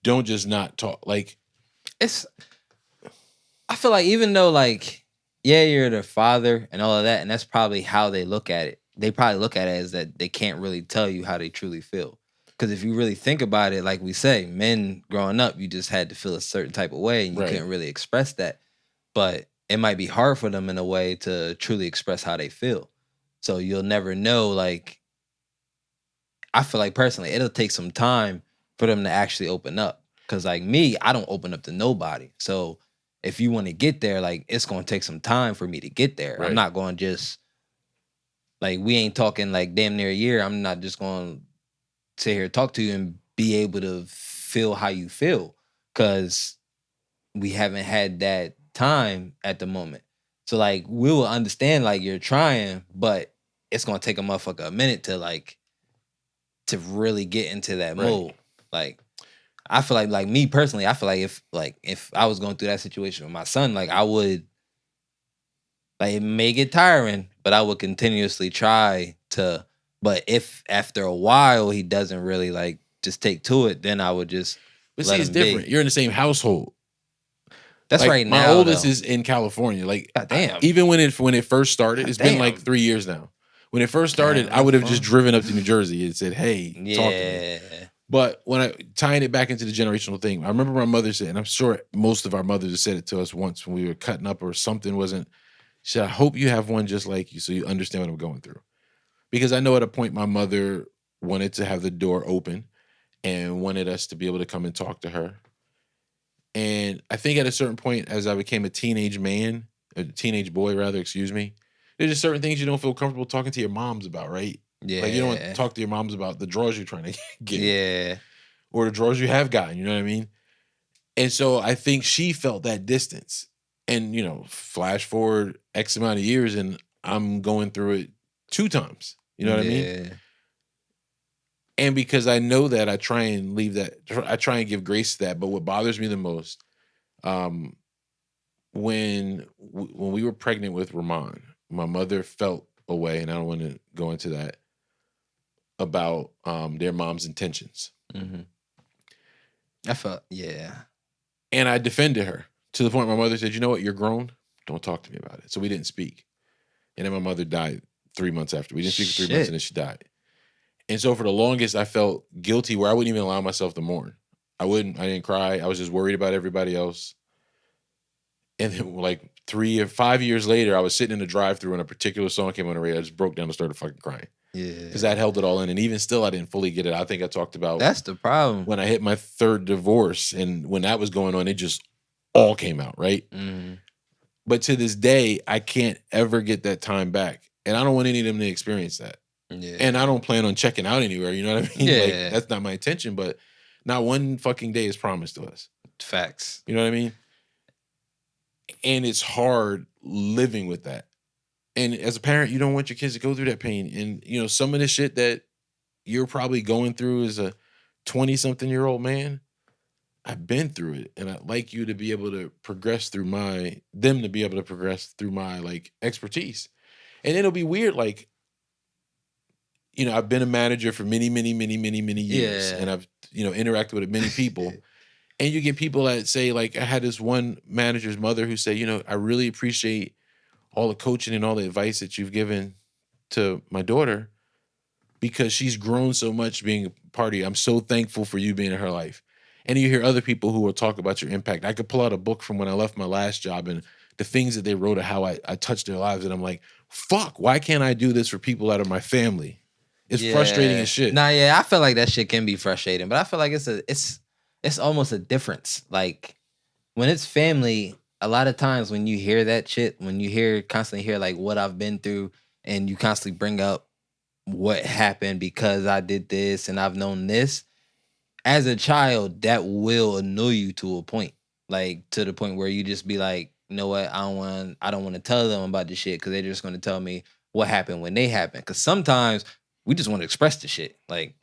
[SPEAKER 1] Don't just not talk. Like,
[SPEAKER 2] I feel like even though, like, you're the father and all of that, and that's probably how they look at it. They probably look at it as that they can't really tell you how they truly feel. Because if you really think about it, like we say, men growing up, you just had to feel a certain type of way, and you couldn't really express that. But it might be hard for them in a way to truly express how they feel. So you'll never know. Like, I feel like personally, it'll take some time for them to actually open up. Because like me, I don't open up to nobody. So if you want to get there, like, it's going to take some time for me to get there. I'm not going to just, like, we ain't talking like damn near a year. I'm not just going to sit here and talk to you and be able to feel how you feel, because we haven't had that time at the moment. So like, we will understand, like, you're trying, but it's going to take a motherfucker a minute to really get into that mode. Like, I feel like me personally, I feel like if I was going through that situation with my son, like, I would, like, it may get tiring, but I would continuously try to. But if after a while he doesn't really like just take to it, then I would just.
[SPEAKER 1] But see, it's different. You're in the same household.
[SPEAKER 2] That's
[SPEAKER 1] like,
[SPEAKER 2] right now.
[SPEAKER 1] My oldest is in California. Like, even when it first started, it's been like 3 years now. When it first started, I would have just driven up to New Jersey and said, "Hey, talk to me." But when I tying it back into the generational thing, I remember my mother said, and I'm sure most of our mothers have said it to us once when we were cutting up or something wasn't. She said, "I hope you have one just like you, so you understand what I'm going through." Because I know at a point my mother wanted to have the door open and wanted us to be able to come and talk to her. And I think at a certain point, as I became a teenage boy, there's just certain things you don't feel comfortable talking to your moms about, right?
[SPEAKER 2] Yeah.
[SPEAKER 1] Like, you don't want to talk to your moms about the drawers you're trying to get.
[SPEAKER 2] Yeah.
[SPEAKER 1] Or the drawers you have gotten, you know what I mean? And so I think she felt that distance. And, flash forward X amount of years and I'm going through it 2 times. You know what I mean? And because I know that, I try and give grace to that. But what bothers me the most, when we were pregnant with Rahmonn, my mother felt a way, and I don't want to go into that. about their mom's intentions.
[SPEAKER 2] Mm-hmm. I felt, yeah.
[SPEAKER 1] And I defended her to the point my mother said, you know what, you're grown. Don't talk to me about it. So we didn't speak. And then my mother died 3 months after. We didn't speak for 3 months and then she died. And so for the longest, I felt guilty where I wouldn't even allow myself to mourn. I didn't cry. I was just worried about everybody else. And then like 3 or 5 years later, I was sitting in the drive-thru and a particular song came on the radio. I just broke down and started fucking crying.
[SPEAKER 2] Yeah.
[SPEAKER 1] Because that held it all in. And even still, I didn't fully get it. I think I talked about
[SPEAKER 2] that's the problem.
[SPEAKER 1] When I hit my 3rd divorce and when that was going on, it just all came out, right?
[SPEAKER 2] Mm-hmm.
[SPEAKER 1] But to this day, I can't ever get that time back. And I don't want any of them to experience that.
[SPEAKER 2] Yeah.
[SPEAKER 1] And I don't plan on checking out anywhere. You know what I mean?
[SPEAKER 2] Yeah.
[SPEAKER 1] Like, that's not my intention, but not one fucking day is promised to us.
[SPEAKER 2] Facts.
[SPEAKER 1] You know what I mean? And it's hard living with that. And as a parent, you don't want your kids to go through that pain. And, you know, some of the shit that you're probably going through as a 20-something-year-old man, I've been through it. And I'd like you to be able to progress through my like expertise. And it'll be weird, like, you know, I've been a manager for many, many, many, many, many years.
[SPEAKER 2] Yeah.
[SPEAKER 1] And I've, you know, interacted with many people. And you get people that say, like, I had this one manager's mother who said, you know, I really appreciate all the coaching and all the advice that you've given to my daughter because she's grown so much being a part of you. I'm so thankful for you being in her life. And you hear other people who will talk about your impact. I could pull out a book from when I left my last job and the things that they wrote of how I touched their lives. And I'm like, fuck, why can't I do this for people out of my family? It's frustrating as shit.
[SPEAKER 2] Nah, yeah, I feel like that shit can be frustrating, but I feel like it's almost a difference. Like when it's family, a lot of times when you hear that shit, when you constantly hear like what I've been through, and you constantly bring up what happened because I did this and I've known this, as a child, that will annoy you to a point. Like to the point where you just be like, you know what, I don't want to tell them about this shit because they're just gonna tell me what happened when they happened. Cause sometimes we just want to express the shit. Like,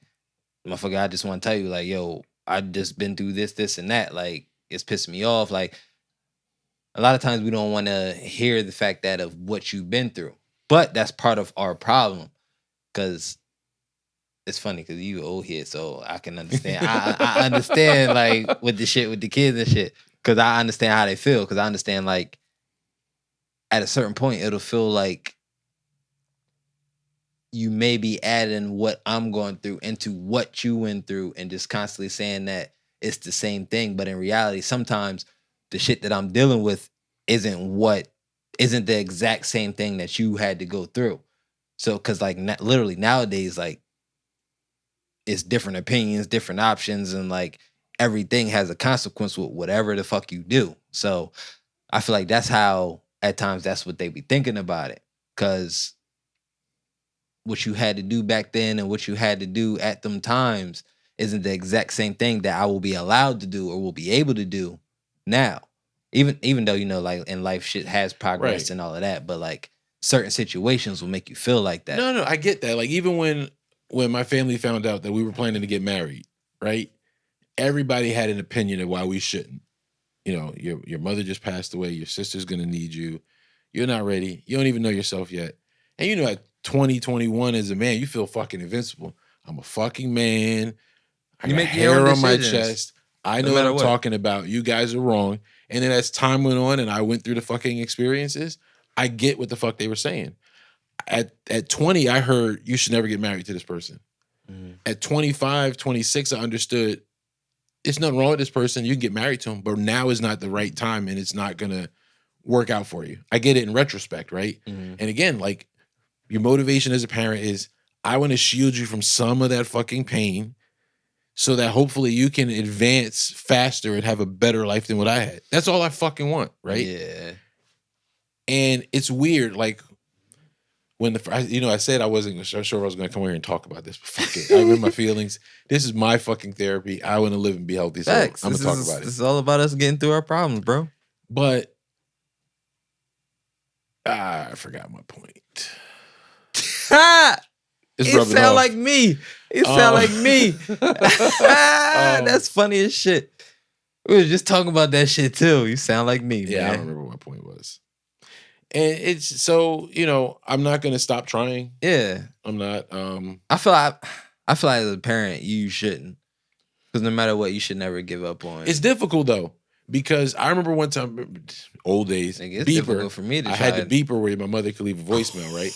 [SPEAKER 2] motherfucker, I just want to tell you, like, yo, I just been through this, and that. Like, it's pissing me off. Like, a lot of times we don't want to hear the fact that of what you've been through. But that's part of our problem. Because it's funny because you old head, so I can understand. I understand, like, with the shit with the kids and shit. Because I understand how they feel. Because I understand, like, at a certain point, it'll feel like you may be adding what I'm going through into what you went through and just constantly saying that it's the same thing. But in reality, sometimes the shit that I'm dealing with isn't the exact same thing that you had to go through. So, cause like literally nowadays, like it's different opinions, different options, and like everything has a consequence with whatever the fuck you do. So I feel like that's how at times that's what they be thinking about it. Cause what you had to do back then and what you had to do at them times isn't the exact same thing that I will be allowed to do or will be able to do now. Even though, you know, like in life shit has progressed and all of that, but like certain situations will make you feel like that.
[SPEAKER 1] No, I get that. Like even when my family found out that we were planning to get married, right? Everybody had an opinion of why we shouldn't. You know, your mother just passed away, your sister's gonna need you, you're not ready, you don't even know yourself yet. And you know, at 2021 as a man, you feel fucking invincible. I'm a fucking man. I got hair on my chest. I know what I'm talking about. You guys are wrong. And then as time went on and I went through the fucking experiences, I get what the fuck they were saying. At 20, I heard you should never get married to this person. Mm-hmm. At 25, 26, I understood it's nothing wrong with this person. You can get married to him, but now is not the right time and it's not going to work out for you. I get it in retrospect, right? Mm-hmm. And again, like, your motivation as a parent is, I want to shield you from some of that fucking pain so that hopefully you can advance faster and have a better life than what I had. That's all I fucking want, right?
[SPEAKER 2] Yeah.
[SPEAKER 1] And it's weird, like, when I said I wasn't sure I was going to come here and talk about this, but fuck it. I'm in my feelings. This is my fucking therapy. I want to live and be healthy, so I'm going to talk about it.
[SPEAKER 2] This is all about us getting through our problems, bro.
[SPEAKER 1] But I forgot my point.
[SPEAKER 2] It sound like me. It sound like me. That's funny as shit. We were just talking about that shit too. You sound like me,
[SPEAKER 1] yeah,
[SPEAKER 2] man.
[SPEAKER 1] I don't remember what my point was. And it's so, you know, I'm not gonna stop trying.
[SPEAKER 2] Yeah.
[SPEAKER 1] I'm not.
[SPEAKER 2] I feel like I feel like as a parent, you shouldn't. Because no matter what, you should never give up on.
[SPEAKER 1] It's difficult though, because I remember one time, old days,
[SPEAKER 2] Nigga, it's difficult for me to
[SPEAKER 1] I
[SPEAKER 2] try
[SPEAKER 1] had the beeper where my mother could leave a voicemail, right?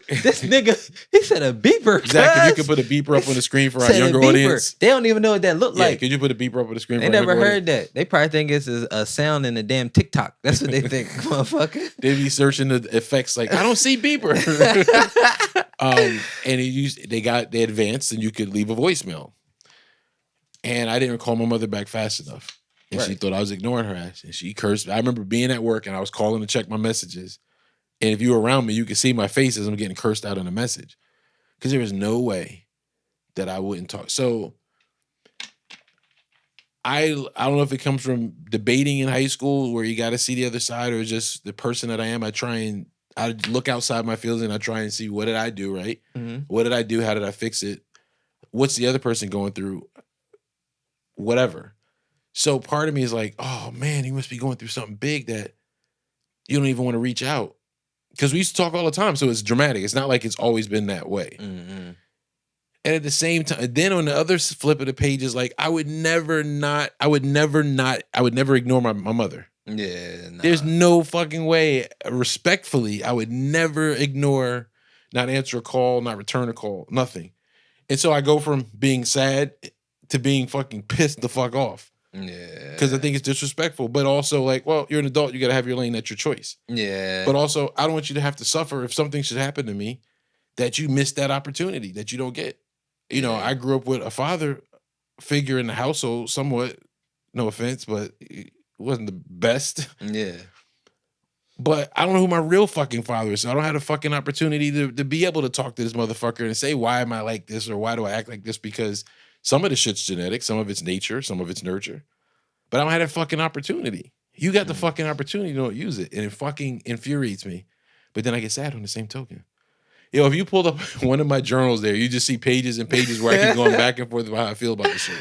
[SPEAKER 2] This nigga, he said a beeper.
[SPEAKER 1] Exactly. If you
[SPEAKER 2] cuz.
[SPEAKER 1] could put a beeper up on the screen for our
[SPEAKER 2] Said a
[SPEAKER 1] younger
[SPEAKER 2] beeper.
[SPEAKER 1] audience.
[SPEAKER 2] They don't even know what that looked
[SPEAKER 1] Yeah,
[SPEAKER 2] like.
[SPEAKER 1] could you put a beeper up on the screen
[SPEAKER 2] They
[SPEAKER 1] for our
[SPEAKER 2] never
[SPEAKER 1] younger
[SPEAKER 2] heard
[SPEAKER 1] audience?
[SPEAKER 2] that. They probably think it's a sound in a damn TikTok. That's what they think, motherfucker.
[SPEAKER 1] They'd be searching the effects like, I don't see beeper. And they advanced and you could leave a voicemail. And I didn't call my mother back fast enough. And she
[SPEAKER 2] Right.
[SPEAKER 1] thought I was ignoring her ass. And she cursed. I remember being at work and I was calling to check my messages. And if you were around me, you could see my face as I'm getting cursed out on a message. Because there was no way that I wouldn't talk. So I don't know if it comes from debating in high school where you got to see the other side, or just the person that I am. I look outside my feelings and I try and see, what did I do, right?
[SPEAKER 2] Mm-hmm.
[SPEAKER 1] What did I do? How did I fix it? What's the other person going through? Whatever. So part of me is like, oh man, you must be going through something big that you don't even want to reach out. Because we used to talk all the time, so it's dramatic. It's not like it's always been that way.
[SPEAKER 2] Mm-hmm.
[SPEAKER 1] And at the same time, then on the other flip of the page is like, I would never ignore my mother.
[SPEAKER 2] Yeah, nah.
[SPEAKER 1] There's no fucking way. Respectfully, I would never ignore, not answer a call, not return a call, nothing. And so I go from being sad to being fucking pissed the fuck off.
[SPEAKER 2] Yeah.
[SPEAKER 1] Because I think it's disrespectful. But also, like, well, you're an adult, you gotta have your lane, that's your choice.
[SPEAKER 2] Yeah.
[SPEAKER 1] But also, I don't want you to have to suffer if something should happen to me, that you missed that opportunity that you don't get. You know, I grew up with a father figure in the household, somewhat, no offense, but it wasn't the best.
[SPEAKER 2] Yeah.
[SPEAKER 1] But I don't know who my real fucking father is. So I don't have the fucking opportunity to be able to talk to this motherfucker and say, why am I like this? Or why do I act like this? Because some of the shit's genetic, some of it's nature, some of it's nurture. But I don't have that fucking opportunity. You got the fucking opportunity, you don't use it. And it fucking infuriates me. But then I get sad on the same token. Yo, if you pulled up one of my journals there, you just see pages and pages where I keep going back and forth about how I feel about this shit.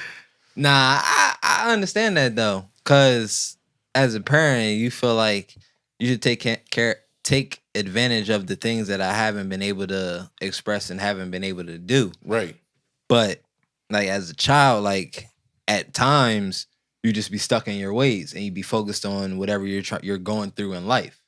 [SPEAKER 2] Nah, I understand that though. Cause as a parent, you feel like you should take advantage of the things that I haven't been able to express and haven't been able to do.
[SPEAKER 1] Right.
[SPEAKER 2] But like as a child, like at times you just be stuck in your ways and you be focused on whatever you're going through in life.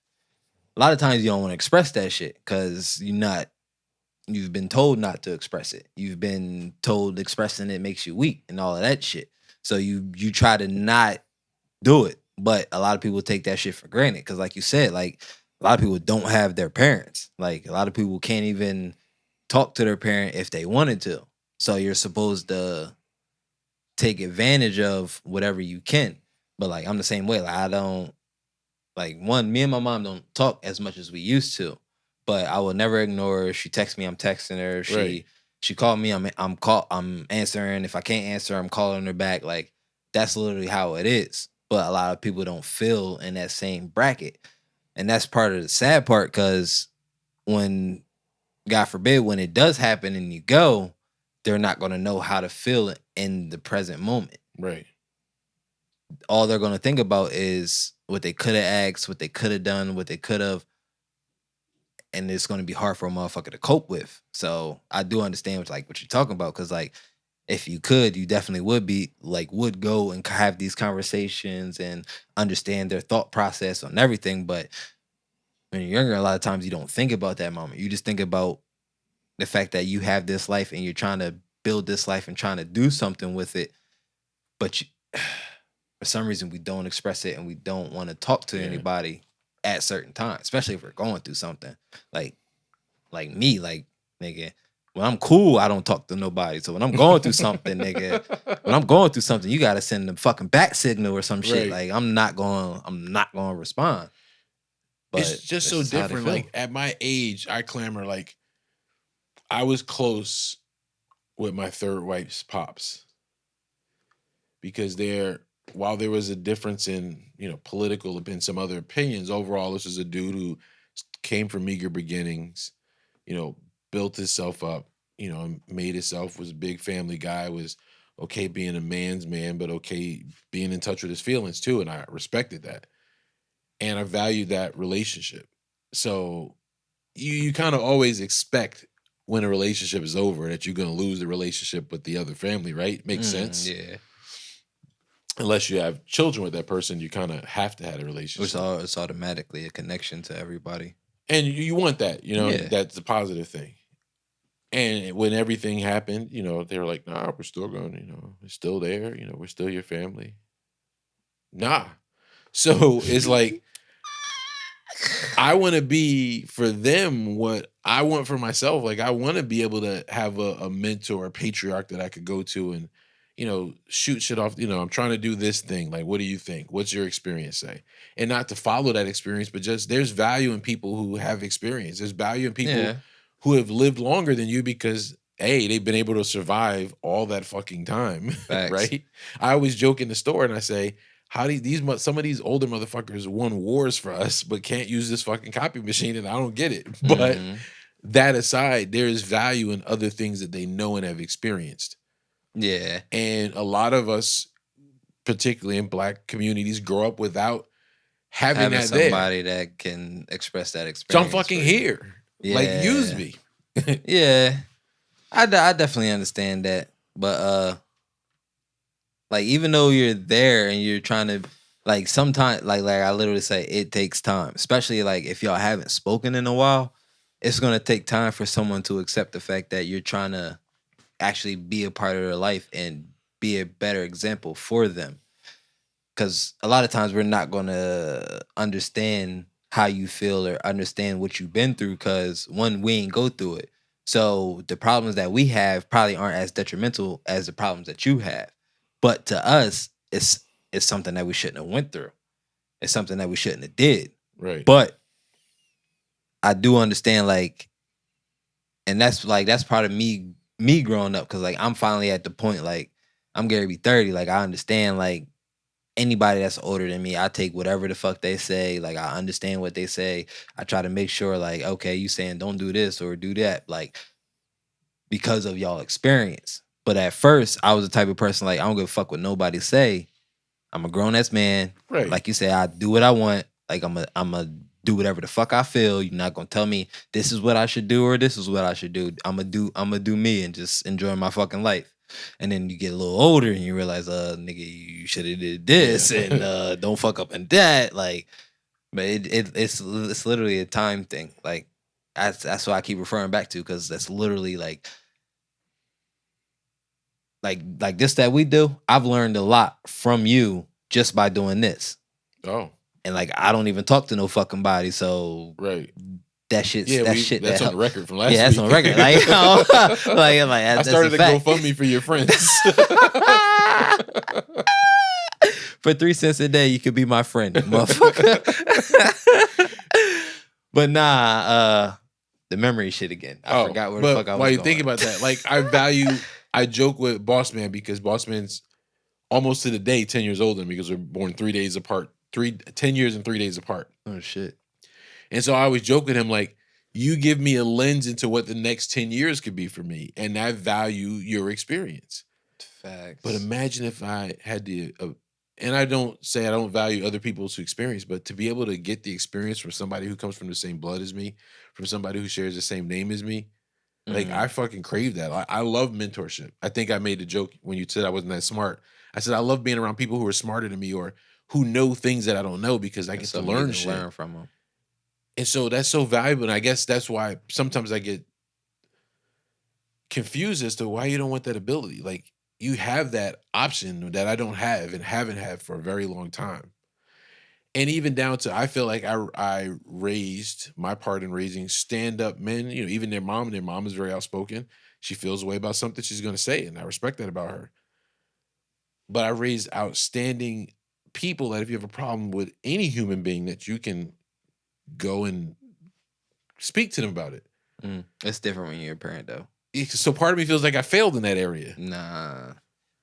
[SPEAKER 2] A lot of times you don't want to express that shit because you've been told not to express it. You've been told expressing it makes you weak and all of that shit. So you try to not do it. But a lot of people take that shit for granted. Because like you said, like a lot of people don't have their parents. Like a lot of people can't even talk to their parent if they wanted to. So you're supposed to take advantage of whatever you can. But like I'm the same way. Like I don't, like me and my mom don't talk as much as we used to. But I will never ignore her. She texts me, I'm texting her. She called me, I'm answering. If I can't answer, I'm calling her back. Like that's literally how it is. But a lot of people don't feel in that same bracket. And that's part of the sad part, because when, God forbid, when it does happen and you go, they're not going to know how to feel in the present moment.
[SPEAKER 1] Right.
[SPEAKER 2] All they're going to think about is what they could have asked, what they could have done, what they could have. And it's going to be hard for a motherfucker to cope with. So I do understand what you're talking about. Because like, if you could, you definitely would go and have these conversations and understand their thought process on everything. But when you're younger, a lot of times you don't think about that moment. You just think about the fact that you have this life and you're trying to build this life and trying to do something with it. But for some reason, we don't express it and we don't want to talk to anybody at certain times, especially if we're going through something. Like me, like, nigga, when I'm cool, I don't talk to nobody. So when I'm going through something, nigga, you gotta send the fucking back signal or some shit.
[SPEAKER 1] Right.
[SPEAKER 2] Like I'm not gonna respond. But
[SPEAKER 1] it's just so different. Like at my age, I clamor like I was close with my third wife's pops. Because while there was a difference in, political and some other opinions, overall, this is a dude who came from meager beginnings, built himself up, made himself, was a big family guy, was okay being a man's man, but okay being in touch with his feelings too. And I respected that. And I valued that relationship. So you kind of always expect when a relationship is over that you're gonna lose the relationship with the other family, right? Makes sense.
[SPEAKER 2] Yeah.
[SPEAKER 1] Unless you have children with that person, you kind of have to have a relationship.
[SPEAKER 2] It's automatically a connection to everybody.
[SPEAKER 1] And you want that,
[SPEAKER 2] Yeah.
[SPEAKER 1] that's the positive thing. And when everything happened, they were like, nah, we're still going, we're still there, we're still your family. Nah. So it's like, I want to be for them what I want for myself. Like, I want to be able to have a mentor, a patriarch that I could go to and, shoot shit off. I'm trying to do this thing. Like, what do you think? What's your experience say? And not to follow that experience, but just there's value in people who have experience. There's value in people who have lived longer than you because, A, they've been able to survive all that fucking time, right? I always joke in the store and I say, how do some of these older motherfuckers won wars for us, but can't use this fucking copy machine, and I don't get it. But that aside, there is value in other things that they know and have experienced.
[SPEAKER 2] Yeah.
[SPEAKER 1] And a lot of us, particularly in Black communities, grow up without having that
[SPEAKER 2] somebody
[SPEAKER 1] there.
[SPEAKER 2] that can express that
[SPEAKER 1] So
[SPEAKER 2] experience.
[SPEAKER 1] I'm fucking here.
[SPEAKER 2] Yeah.
[SPEAKER 1] Like, use me.
[SPEAKER 2] Yeah. I definitely understand that. But like, even though you're there and you're trying to, like, sometimes, like I literally say, it takes time. Especially, like, if y'all haven't spoken in a while, it's going to take time for someone to accept the fact that you're trying to actually be a part of their life and be a better example for them. Because a lot of times we're not going to understand how you feel or understand what you've been through because, one, we ain't go through it. So the problems that we have probably aren't as detrimental as the problems that you have. But to us, it's something that we shouldn't have went through. It's something that we shouldn't have did.
[SPEAKER 1] Right.
[SPEAKER 2] But I do understand, like, and that's part of me growing up, because, like, I'm finally at the point, like, I'm going to be 30. Like, I understand, like, anybody that's older than me, I take whatever the fuck they say. Like, I understand what they say. I try to make sure, like, okay, you saying don't do this or do that, like, because of y'all experience. But at first, I was the type of person, like, I don't give a fuck what nobody say. I'm a grown-ass man.
[SPEAKER 1] Right.
[SPEAKER 2] Like you say, I do what I want. Like, I'm a do whatever the fuck I feel. You're not gonna tell me this is what I should do or this is what I should do. I'm gonna do me and just enjoy my fucking life. And then you get a little older and you realize, nigga, you should have did this and don't fuck up in that. Like, but it's literally a time thing. Like, that's what I keep referring back to, because that's literally like this that we do. I've learned a lot from you just by doing this.
[SPEAKER 1] Oh.
[SPEAKER 2] And, like, I don't even talk to no fucking body, so
[SPEAKER 1] right.
[SPEAKER 2] That shit's
[SPEAKER 1] that's on the record from last week.
[SPEAKER 2] Yeah, that's on the record. Like,
[SPEAKER 1] I started a GoFundMe for your friends.
[SPEAKER 2] For 3 cents a day, you could be my friend, motherfucker. But nah, the memory shit again. I forgot where the fuck I was
[SPEAKER 1] while you
[SPEAKER 2] going.
[SPEAKER 1] think about that, like, I joke with Boss Man because Boss Man's almost to the day 10 years older than me because we're born 3 days apart. 10 years and 3 days apart.
[SPEAKER 2] Oh, shit.
[SPEAKER 1] And so I always joke with him, like, you give me a lens into what the next 10 years could be for me, and I value your experience.
[SPEAKER 2] Facts.
[SPEAKER 1] But imagine if I had the, and I don't say I don't value other people's experience, but to be able to get the experience from somebody who comes from the same blood as me, from somebody who shares the same name as me, like, I fucking crave that. I love mentorship. I think I made a joke when you said I wasn't that smart. I said I love being around people who are smarter than me or who know things that I don't know because I get to learn shit.
[SPEAKER 2] Learn from them.
[SPEAKER 1] And so that's so valuable. And I guess that's why sometimes I get confused as to why you don't want that ability. Like, you have that option that I don't have and haven't had for a very long time. And even down to, I feel like I raised my part in raising stand-up men, even their mom is very outspoken. She feels a way about something, she's going to say it, and I respect that about her. But I raised outstanding people that if you have a problem with any human being, that you can go and speak to them about it.
[SPEAKER 2] It's different when you're a parent, though.
[SPEAKER 1] So part of me feels like I failed in that area.
[SPEAKER 2] Nah.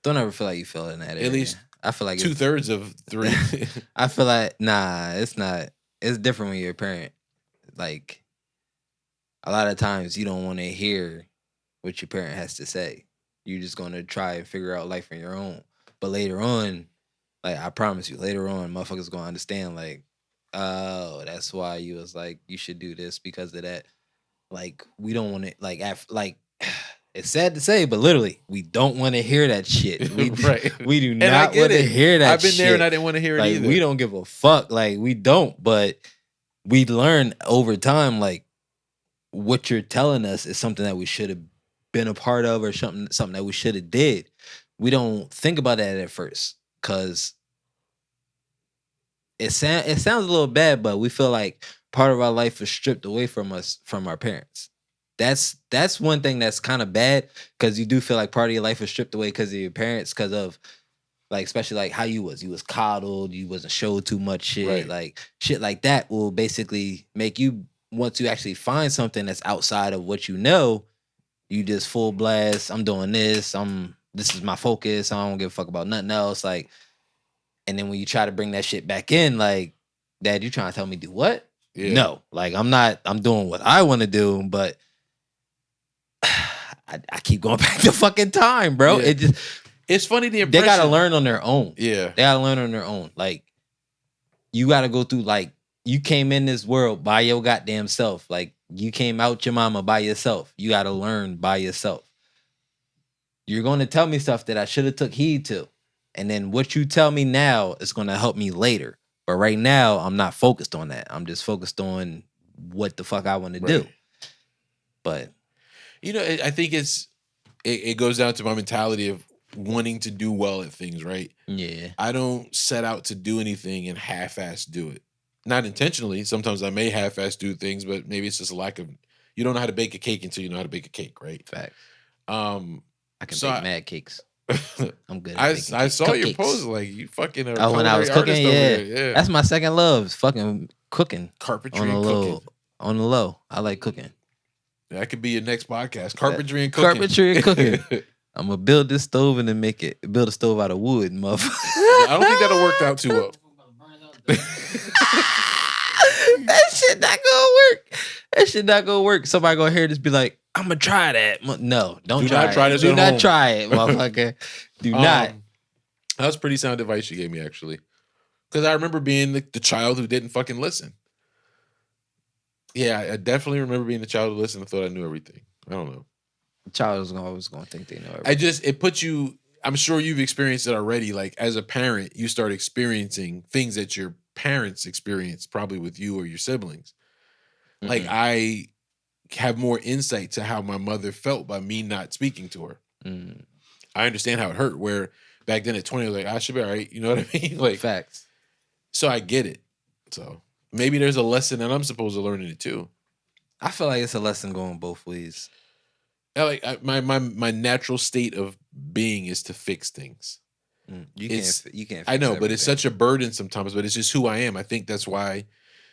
[SPEAKER 2] Don't ever feel like you failed in that area.
[SPEAKER 1] At least
[SPEAKER 2] I feel like
[SPEAKER 1] 2/3 of 3.
[SPEAKER 2] I feel like, nah, it's not. It's different when you're a parent. Like, a lot of times you don't want to hear what your parent has to say. You're just going to try and figure out life on your own. But later on, like, I promise you, later on, motherfuckers going to understand, like, oh, that's why you was like, you should do this because of that. Like we don't want to like it's sad to say, but literally we don't want to hear that shit. We
[SPEAKER 1] Right.
[SPEAKER 2] we do
[SPEAKER 1] And I
[SPEAKER 2] not
[SPEAKER 1] get
[SPEAKER 2] want to
[SPEAKER 1] it.
[SPEAKER 2] hear that.
[SPEAKER 1] I've been there
[SPEAKER 2] shit.
[SPEAKER 1] and I didn't want to hear it
[SPEAKER 2] Like
[SPEAKER 1] either.
[SPEAKER 2] we don't give a fuck. Like we don't, but we learn over time. Like what you're telling us is something that we should have been a part of, or something that we should have did. We don't think about that at first because it sounds a little bad, but we feel like part of our life is stripped away from us from our parents. That's one thing that's kind of bad, because you do feel like part of your life is stripped away because of your parents, because of like, especially like how you was coddled, you wasn't showed too much shit.
[SPEAKER 1] Right.
[SPEAKER 2] Like shit like that will basically make you want to actually find something that's outside of what you know. You just full blast. I'm doing this. This is my focus. I don't give a fuck about nothing else. Like, and then when you try to bring that shit back in, like, Dad, you trying to tell me do what?
[SPEAKER 1] Yeah.
[SPEAKER 2] No, like I'm doing what I want to do, but I keep going back to fucking time, bro.
[SPEAKER 1] Yeah.
[SPEAKER 2] It just
[SPEAKER 1] It's funny the
[SPEAKER 2] they
[SPEAKER 1] impression.
[SPEAKER 2] gotta learn on their own.
[SPEAKER 1] Yeah.
[SPEAKER 2] They gotta learn on their own. Like you gotta go through, like, you came in this world by your goddamn self. Like you came out your mama by yourself. You gotta learn by yourself. You're gonna tell me stuff that I should have took heed to. And then what you tell me now is gonna help me later. But right now, I'm not focused on that. I'm just focused on what the fuck I want to do.
[SPEAKER 1] Right.
[SPEAKER 2] But
[SPEAKER 1] You know, I think it goes down to my mentality of wanting to do well at things, right?
[SPEAKER 2] yeah,
[SPEAKER 1] I don't set out to do anything and half-ass do it. Not intentionally. Sometimes I may half-ass do things, but maybe it's just a lack of, you don't know how to bake a cake until you know how to bake a cake, right?
[SPEAKER 2] fact.
[SPEAKER 1] I
[SPEAKER 2] I can
[SPEAKER 1] So
[SPEAKER 2] bake
[SPEAKER 1] I-
[SPEAKER 2] mad cakes. I'm good. At
[SPEAKER 1] I
[SPEAKER 2] baking
[SPEAKER 1] saw
[SPEAKER 2] cakes.
[SPEAKER 1] your
[SPEAKER 2] Cupcakes.
[SPEAKER 1] post, like you fucking are
[SPEAKER 2] Oh, when I was
[SPEAKER 1] culinary
[SPEAKER 2] cooking,
[SPEAKER 1] artist
[SPEAKER 2] yeah.
[SPEAKER 1] over there.
[SPEAKER 2] That's my second love. Is fucking cooking
[SPEAKER 1] Carpentry
[SPEAKER 2] on the
[SPEAKER 1] and
[SPEAKER 2] low.
[SPEAKER 1] cooking.
[SPEAKER 2] On the low, I like cooking.
[SPEAKER 1] That could be your next podcast. Carpentry and cooking.
[SPEAKER 2] Carpentry and cooking. I'm gonna build this stove and then build a stove out of wood, motherfucker.
[SPEAKER 1] I don't think that'll work out too well.
[SPEAKER 2] That shit not gonna work. That shit not gonna work. Somebody gonna hear this, be like, "I'm gonna try that." No, don't
[SPEAKER 1] Do
[SPEAKER 2] try
[SPEAKER 1] not try
[SPEAKER 2] it.
[SPEAKER 1] this
[SPEAKER 2] Do
[SPEAKER 1] at
[SPEAKER 2] not
[SPEAKER 1] home.
[SPEAKER 2] try it, motherfucker. Do not.
[SPEAKER 1] That was pretty sound advice you gave me, actually. Because I remember being the child who didn't fucking listen. Yeah, I definitely remember being the child who listened and thought I knew everything. I don't know.
[SPEAKER 2] The child is always gonna think they know everything.
[SPEAKER 1] It puts you, I'm sure you've experienced it already. Like as a parent, you start experiencing things that your parents experienced probably with you or your siblings. Like I have more insight to how my mother felt by me not speaking to her.
[SPEAKER 2] Mm.
[SPEAKER 1] I understand how it hurt, where back then at 20, I was like, I should be all right. You know what I mean? Like,
[SPEAKER 2] Facts.
[SPEAKER 1] so I get it. So maybe there's a lesson that I'm supposed to learn in it too.
[SPEAKER 2] I feel like it's a lesson going both ways.
[SPEAKER 1] My natural state of being is to fix things.
[SPEAKER 2] You can't.
[SPEAKER 1] I know,
[SPEAKER 2] fix
[SPEAKER 1] but it's
[SPEAKER 2] everything.
[SPEAKER 1] such a burden sometimes. But it's just who I am. I think that's why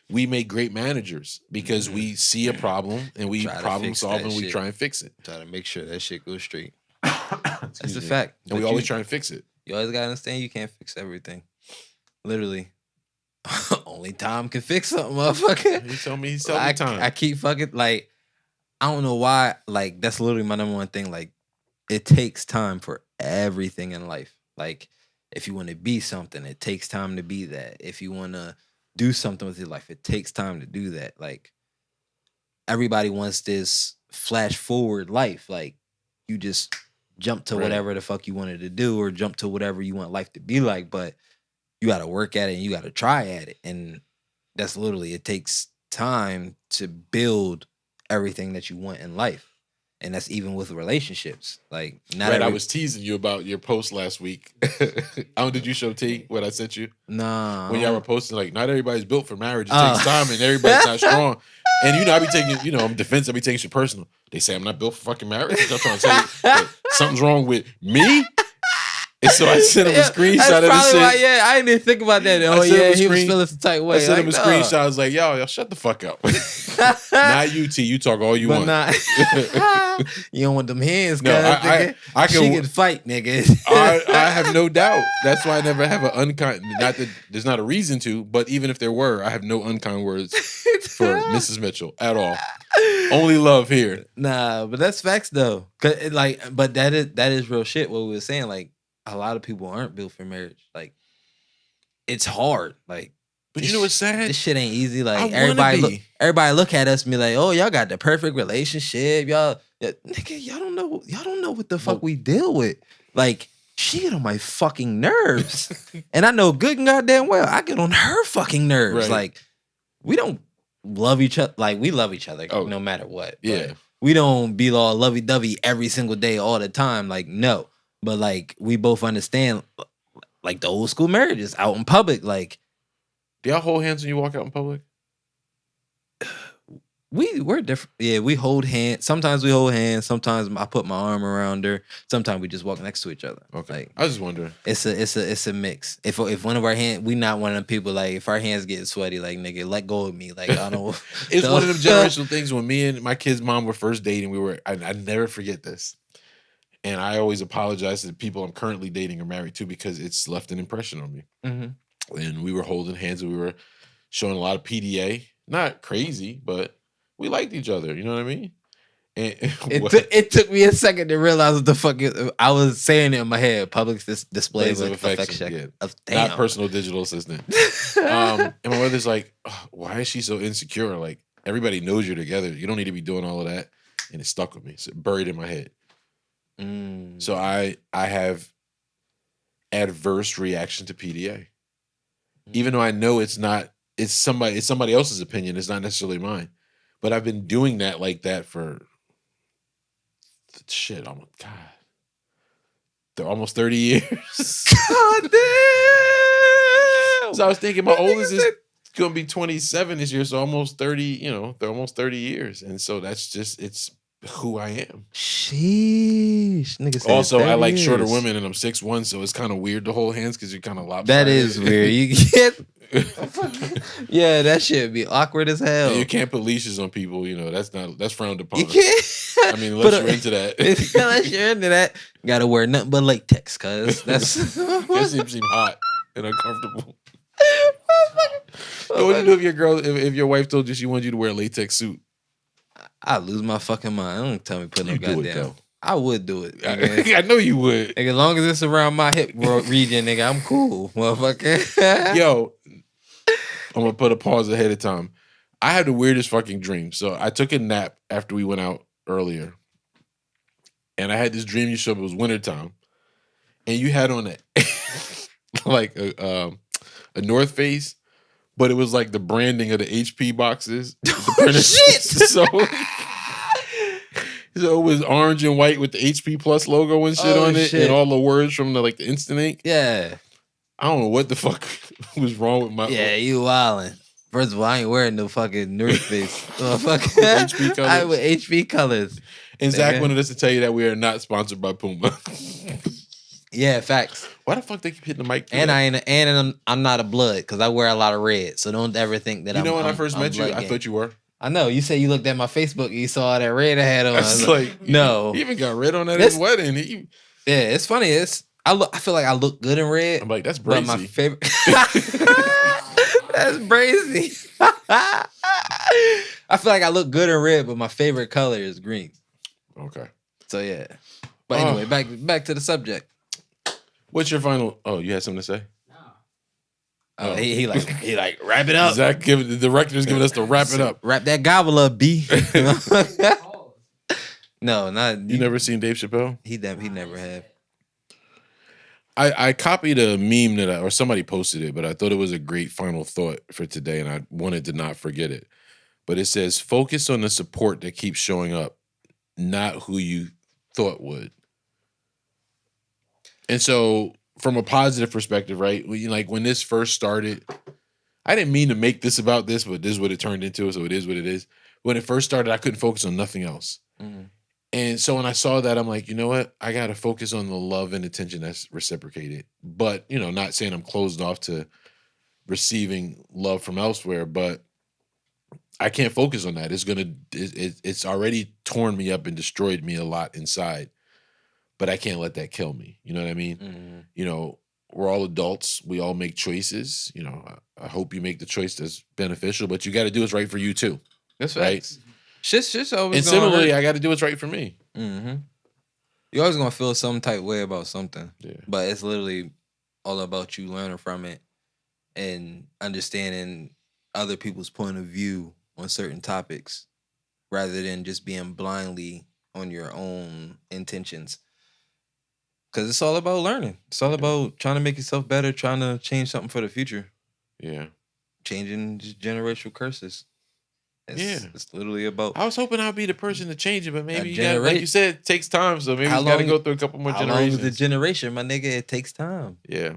[SPEAKER 1] we make great managers, because we see a problem and we
[SPEAKER 2] Try to
[SPEAKER 1] problem
[SPEAKER 2] fix
[SPEAKER 1] solve
[SPEAKER 2] that
[SPEAKER 1] and we
[SPEAKER 2] shit.
[SPEAKER 1] try and fix it.
[SPEAKER 2] Try to make sure that shit goes straight.
[SPEAKER 1] That's
[SPEAKER 2] That's a fact.
[SPEAKER 1] And we
[SPEAKER 2] But
[SPEAKER 1] always
[SPEAKER 2] you-
[SPEAKER 1] try and fix it.
[SPEAKER 2] You always gotta understand you can't fix everything. Literally. Only time can fix something, motherfucker.
[SPEAKER 1] He's telling me time.
[SPEAKER 2] I keep fucking, like, I don't know why. Like, that's literally my number one thing. Like, it takes time for everything in life. Like, if you want to be something, it takes time to be that. If you want to do something with your life, it takes time to do that. Like, everybody wants this flash forward life. Like, you just jump to
[SPEAKER 1] Right.
[SPEAKER 2] whatever the fuck you wanted to do, or jump to whatever you want life to be like. But you got to work at it and you got to try at it. And that's literally, it takes time to build everything that you want in life. And that's even with relationships. Like, not
[SPEAKER 1] Right, I
[SPEAKER 2] every-
[SPEAKER 1] was teasing you about your post last week. Did you show T what I sent you?
[SPEAKER 2] Nah.
[SPEAKER 1] When y'all were posting, like, not everybody's built for marriage. It
[SPEAKER 2] Oh.
[SPEAKER 1] takes time and everybody's not strong. And I be taking, I'm defensive, I be taking shit personal. They say I'm not built for fucking marriage. I'm trying to tell you that something's wrong with me. And so I sent him a screenshot
[SPEAKER 2] That's
[SPEAKER 1] of the
[SPEAKER 2] probably
[SPEAKER 1] shit.
[SPEAKER 2] why, yeah, I didn't even think about that. Oh,
[SPEAKER 1] sent him
[SPEAKER 2] yeah,
[SPEAKER 1] a
[SPEAKER 2] he was
[SPEAKER 1] screen-
[SPEAKER 2] feeling some type way.
[SPEAKER 1] I sent him a
[SPEAKER 2] Like,
[SPEAKER 1] screenshot.
[SPEAKER 2] nah.
[SPEAKER 1] I was like, y'all shut the fuck up. Not you, T. You talk all you
[SPEAKER 2] But
[SPEAKER 1] want.
[SPEAKER 2] not. You don't want them hands,
[SPEAKER 1] No,
[SPEAKER 2] cuz, nigga.
[SPEAKER 1] I
[SPEAKER 2] She
[SPEAKER 1] can.
[SPEAKER 2] can fight, nigga.
[SPEAKER 1] I have no doubt. That's why I never have an unkind. Not that there's not a reason to, but even if there were, I have no unkind words for Mrs. Mitchell at all. Only love here.
[SPEAKER 2] Nah, but that's facts though. But that is real shit. What we were saying, like, a lot of people aren't built for marriage. Like, it's hard. Like,
[SPEAKER 1] But you know what's sad?
[SPEAKER 2] This shit ain't easy.
[SPEAKER 1] I
[SPEAKER 2] Like
[SPEAKER 1] wanna be.
[SPEAKER 2] everybody look at us and be like, oh, y'all got the perfect relationship. Nigga, y'all don't know what the fuck
[SPEAKER 1] Well-
[SPEAKER 2] we deal with. Like, she get on my fucking nerves. And I know good and goddamn well I get on her fucking nerves.
[SPEAKER 1] Right.
[SPEAKER 2] Like, we don't love each other. Like, we love each other
[SPEAKER 1] Oh,
[SPEAKER 2] no matter what.
[SPEAKER 1] yeah.
[SPEAKER 2] But we don't be all lovey-dovey every single day all the time. Like, no. But like, we both understand, like, the old school marriages out in public. Like,
[SPEAKER 1] Do y'all hold hands when you walk out in public?
[SPEAKER 2] we're different. Yeah, we hold hands. Sometimes we hold hands. Sometimes I put my arm around her. Sometimes we just walk next to each other.
[SPEAKER 1] Okay.
[SPEAKER 2] Like,
[SPEAKER 1] I was just wondering.
[SPEAKER 2] it's a mix. If one of our hands, we not one of them people, like, if our hands get sweaty, like, nigga, let go of me. Like, I don't.
[SPEAKER 1] It's
[SPEAKER 2] don't-
[SPEAKER 1] one of them generational things. When me and my kid's mom were first dating, I never forget this. And I always apologize to the people I'm currently dating or married to because it's left an impression on me.
[SPEAKER 2] Mhm.
[SPEAKER 1] And we were holding hands and we were showing a lot of PDA. Not crazy, but we liked each other. You know what I mean? And
[SPEAKER 2] It took me a second to realize what the fuck I was saying it in my head. Public display of affection.
[SPEAKER 1] Yeah.
[SPEAKER 2] Damn.
[SPEAKER 1] Not personal digital assistant. And my mother's like, oh, why is she so insecure? Like, everybody knows you're together. You don't need to be doing all of that. And it stuck with me. So buried in my head.
[SPEAKER 2] Mm.
[SPEAKER 1] So I have adverse reaction to PDA. Even though I know it's somebody else's opinion, it's not necessarily mine. But I've been doing that like that for shit. Oh my God. They're almost 30 years.
[SPEAKER 2] God damn.
[SPEAKER 1] So I was thinking my oldest is gonna be 27 this year, so almost 30, they're almost 30 years. And so that's just it's who I am.
[SPEAKER 2] Sheesh. Nigga said
[SPEAKER 1] Also, I
[SPEAKER 2] 30
[SPEAKER 1] like shorter
[SPEAKER 2] years.
[SPEAKER 1] women and I'm 6'1", so it's kind of weird to hold hands because you're kind of lopsided.
[SPEAKER 2] That is weird. You get yeah, that shit be awkward as hell.
[SPEAKER 1] You can't put leashes on people, that's frowned upon.
[SPEAKER 2] You can't.
[SPEAKER 1] I mean, unless you're into that.
[SPEAKER 2] Unless you're into that, gotta wear nothing but latex, cuz that's
[SPEAKER 1] That seems hot and uncomfortable. What would you do if your wife told you she wanted you to wear a latex suit?
[SPEAKER 2] I lose my fucking mind. Don't tell me put no
[SPEAKER 1] You do it,
[SPEAKER 2] goddamn.
[SPEAKER 1] though.
[SPEAKER 2] I would do it. Nigga.
[SPEAKER 1] I know you would.
[SPEAKER 2] Nigga, as long as it's around my hip region, nigga, I'm cool, motherfucker.
[SPEAKER 1] Yo, I'm gonna put a pause ahead of time. I had the weirdest fucking dream. So I took a nap after we went out earlier, and I had this dream. You showed me it was wintertime, and you had on like a North Face, but it was like the branding of the HP boxes.
[SPEAKER 2] Shit.
[SPEAKER 1] So it was orange and white with the HP Plus logo and shit on it,
[SPEAKER 2] shit.
[SPEAKER 1] and all the words from the Instant Ink.
[SPEAKER 2] Yeah.
[SPEAKER 1] I don't know what the fuck was wrong with my.
[SPEAKER 2] Yeah, you wildin'. First of all, I ain't wearing no fucking North Face. Motherfucker.
[SPEAKER 1] HP colors.
[SPEAKER 2] I with HP colors.
[SPEAKER 1] And Zach
[SPEAKER 2] nigga.
[SPEAKER 1] wanted us to tell you that we are not sponsored by Puma.
[SPEAKER 2] Yeah, facts.
[SPEAKER 1] Why the fuck they keep hitting the mic?
[SPEAKER 2] And I'm not a blood because I wear a lot of red. So don't ever think that
[SPEAKER 1] when I first met you, I thought you were.
[SPEAKER 2] I know. You said you looked at my Facebook and you saw all that red I had on.
[SPEAKER 1] I was like,
[SPEAKER 2] no.
[SPEAKER 1] He even got red on at his wedding.
[SPEAKER 2] Yeah, it's funny. I feel like I look good in red.
[SPEAKER 1] I'm like, that's
[SPEAKER 2] But
[SPEAKER 1] brazy.
[SPEAKER 2] my favorite. That's brazy. I feel like I look good in red, but my favorite color is green.
[SPEAKER 1] Okay.
[SPEAKER 2] So yeah. But anyway, back to the subject.
[SPEAKER 1] What's your final? Oh, you had something to say?
[SPEAKER 2] Oh, he like wrap it up.
[SPEAKER 1] Zach, the director's giving us to wrap it up.
[SPEAKER 2] Wrap that gobble up, B. No, not
[SPEAKER 1] You never seen Dave Chappelle?
[SPEAKER 2] He never have.
[SPEAKER 1] I copied a meme or somebody posted it, but I thought it was a great final thought for today, and I wanted to not forget it. But it says, focus on the support that keeps showing up, not who you thought would. And so, from a positive perspective, right? When this first started, I didn't mean to make this about this, but this is what it turned into, so it is what it is. When it first started, I couldn't focus on nothing else.
[SPEAKER 2] Mm-hmm.
[SPEAKER 1] And so when I saw that, I'm like, you know what? I got to focus on the love and attention that's reciprocated. But, not saying I'm closed off to receiving love from elsewhere, but I can't focus on that. It's already torn me up and destroyed me a lot inside. But I can't let that kill me. You know what I mean?
[SPEAKER 2] Mm-hmm.
[SPEAKER 1] We're all adults. We all make choices. I hope you make the choice that's beneficial, but you got to do what's right for you too.
[SPEAKER 2] That's
[SPEAKER 1] right.
[SPEAKER 2] Shit's always.
[SPEAKER 1] And similarly, I got to do what's right for me.
[SPEAKER 2] Mm-hmm. You're always gonna feel some type way about something.
[SPEAKER 1] Yeah.
[SPEAKER 2] But it's literally all about you learning from it and understanding other people's point of view on certain topics rather than just being blindly on your own intentions. Because it's all about learning. It's all about trying to make yourself better, trying to change something for the future.
[SPEAKER 1] Yeah.
[SPEAKER 2] Changing just generational curses. It's literally about.
[SPEAKER 1] I was hoping I'd be the person to change it, but maybe like you said, it takes time. So maybe you got to go through a couple more generations.
[SPEAKER 2] How long is the generation, my nigga? It takes time.
[SPEAKER 1] Yeah.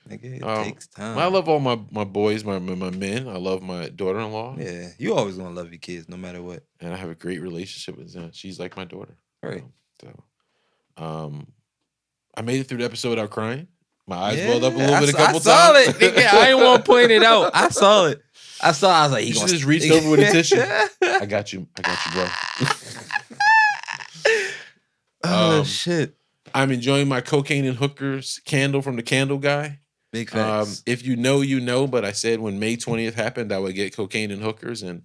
[SPEAKER 2] Nigga, it takes time.
[SPEAKER 1] I love all my boys, my men. I love my daughter-in-law.
[SPEAKER 2] Yeah. You always gonna love your kids no matter what.
[SPEAKER 1] And I have a great relationship with them. She's like my daughter.
[SPEAKER 2] Right.
[SPEAKER 1] I made it through the episode without crying. My eyes welled up a little bit a couple times.
[SPEAKER 2] I saw it. Nigga, I didn't want to point it out. I saw it. I was like,
[SPEAKER 1] you should just reached over with a tissue. I got you, bro.
[SPEAKER 2] Shit.
[SPEAKER 1] I'm enjoying my cocaine and hookers candle from the candle guy.
[SPEAKER 2] Big facts.
[SPEAKER 1] If you know, you know. But I said when May 20th happened, I would get cocaine and hookers, and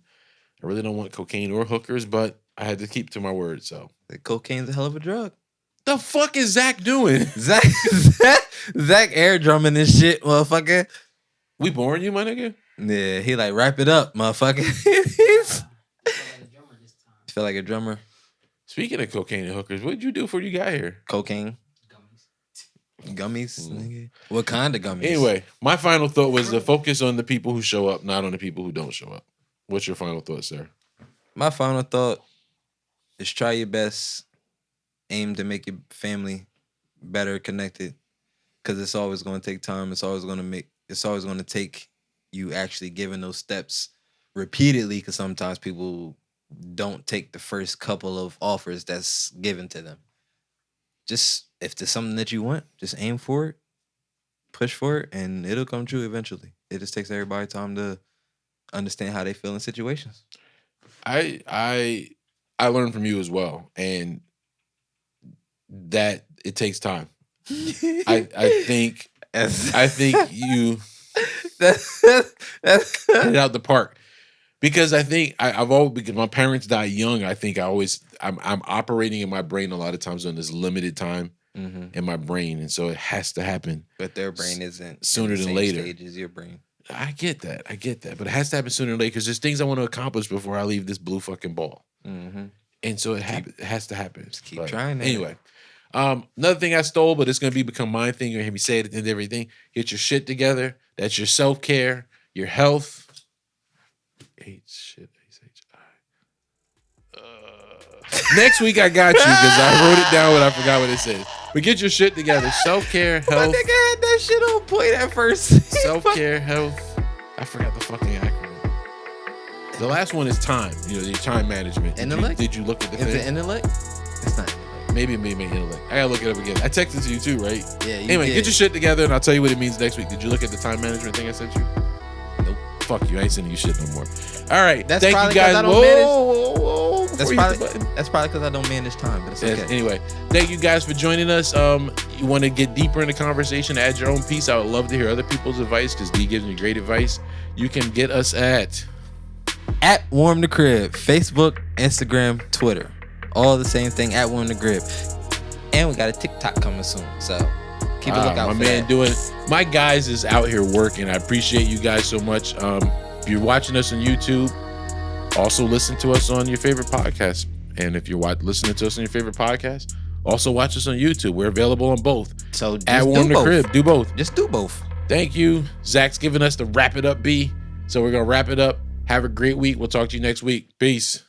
[SPEAKER 1] I really don't want cocaine or hookers, but I had to keep to my word. So
[SPEAKER 2] the cocaine's a hell of a drug.
[SPEAKER 1] The fuck is Zach doing?
[SPEAKER 2] Zach air drumming this shit, motherfucker.
[SPEAKER 1] We boring you, my nigga?
[SPEAKER 2] Yeah, he like wrap it up, motherfucker. Feel like a drummer.
[SPEAKER 1] Speaking of cocaine and hookers, what did you do before you got here?
[SPEAKER 2] Cocaine. Gummies, nigga. What kind of gummies?
[SPEAKER 1] Anyway, my final thought was to focus on the people who show up, not on the people who don't show up. What's your final thought, sir?
[SPEAKER 2] My final thought is try your best. Aim to make your family better connected. Because it's always going to take time. It's always going to take you actually giving those steps repeatedly, because sometimes people don't take the first couple of offers that's given to them. Just, if there's something that you want, just aim for it, push for it, and it'll come true eventually. It just takes everybody time to understand how they feel in situations.
[SPEAKER 1] I learned from you as well, and that it takes time. I think you hit it out the park, because I think because my parents died young. I think I'm operating in my brain a lot of times on this limited time in my brain, and so it has to happen.
[SPEAKER 2] But their brain isn't
[SPEAKER 1] sooner than later.
[SPEAKER 2] Stage as your brain.
[SPEAKER 1] I get that, but it has to happen sooner or later, because there's things I want to accomplish before I leave this blue fucking ball, and so it has to happen.
[SPEAKER 2] Just keep trying.
[SPEAKER 1] Anyway. Another thing I stole, but it's gonna become my thing. You're gonna hear me say it and everything. Get your shit together. That's your self-care, your health. Next week I got you, because I wrote it down but I forgot what it said. But get your shit together. Self-care, health.
[SPEAKER 2] My nigga had that shit on point at first.
[SPEAKER 1] Self-care, health. I forgot the fucking acronym. The last one is time. Your time management. Did you look at the thing?
[SPEAKER 2] Is it intellect? It's not.
[SPEAKER 1] Maybe intellect. I gotta look it up again. I texted to you too, right?
[SPEAKER 2] Yeah.
[SPEAKER 1] Anyway, get your shit together, and I'll tell you what it means next week. Did you look at the time management thing I sent you?
[SPEAKER 2] Nope.
[SPEAKER 1] Fuck you. I ain't sending you shit no more. All right.
[SPEAKER 2] That's
[SPEAKER 1] thank you guys. Whoa. That's
[SPEAKER 2] probably because I don't manage time, but it's okay.
[SPEAKER 1] Anyway, thank you guys for joining us. You want to get deeper in the conversation, add your own piece. I would love to hear other people's advice, because D gives me great advice. You can get us at
[SPEAKER 2] Warm the Crib, Facebook, Instagram, Twitter. All the same thing, at Warm the Crib. And we got a TikTok coming soon, so keep a lookout for that.
[SPEAKER 1] My guys is out here working. I appreciate you guys so much. If you're watching us on YouTube, also listen to us on your favorite podcast. And if you're listening to us on your favorite podcast, also watch us on YouTube. We're available on both.
[SPEAKER 2] So just
[SPEAKER 1] at Warm the Crib, do both.
[SPEAKER 2] Just do both.
[SPEAKER 1] Thank you. Zach's giving us the wrap it up B. So we're gonna wrap it up. Have a great week. We'll talk to you next week. Peace.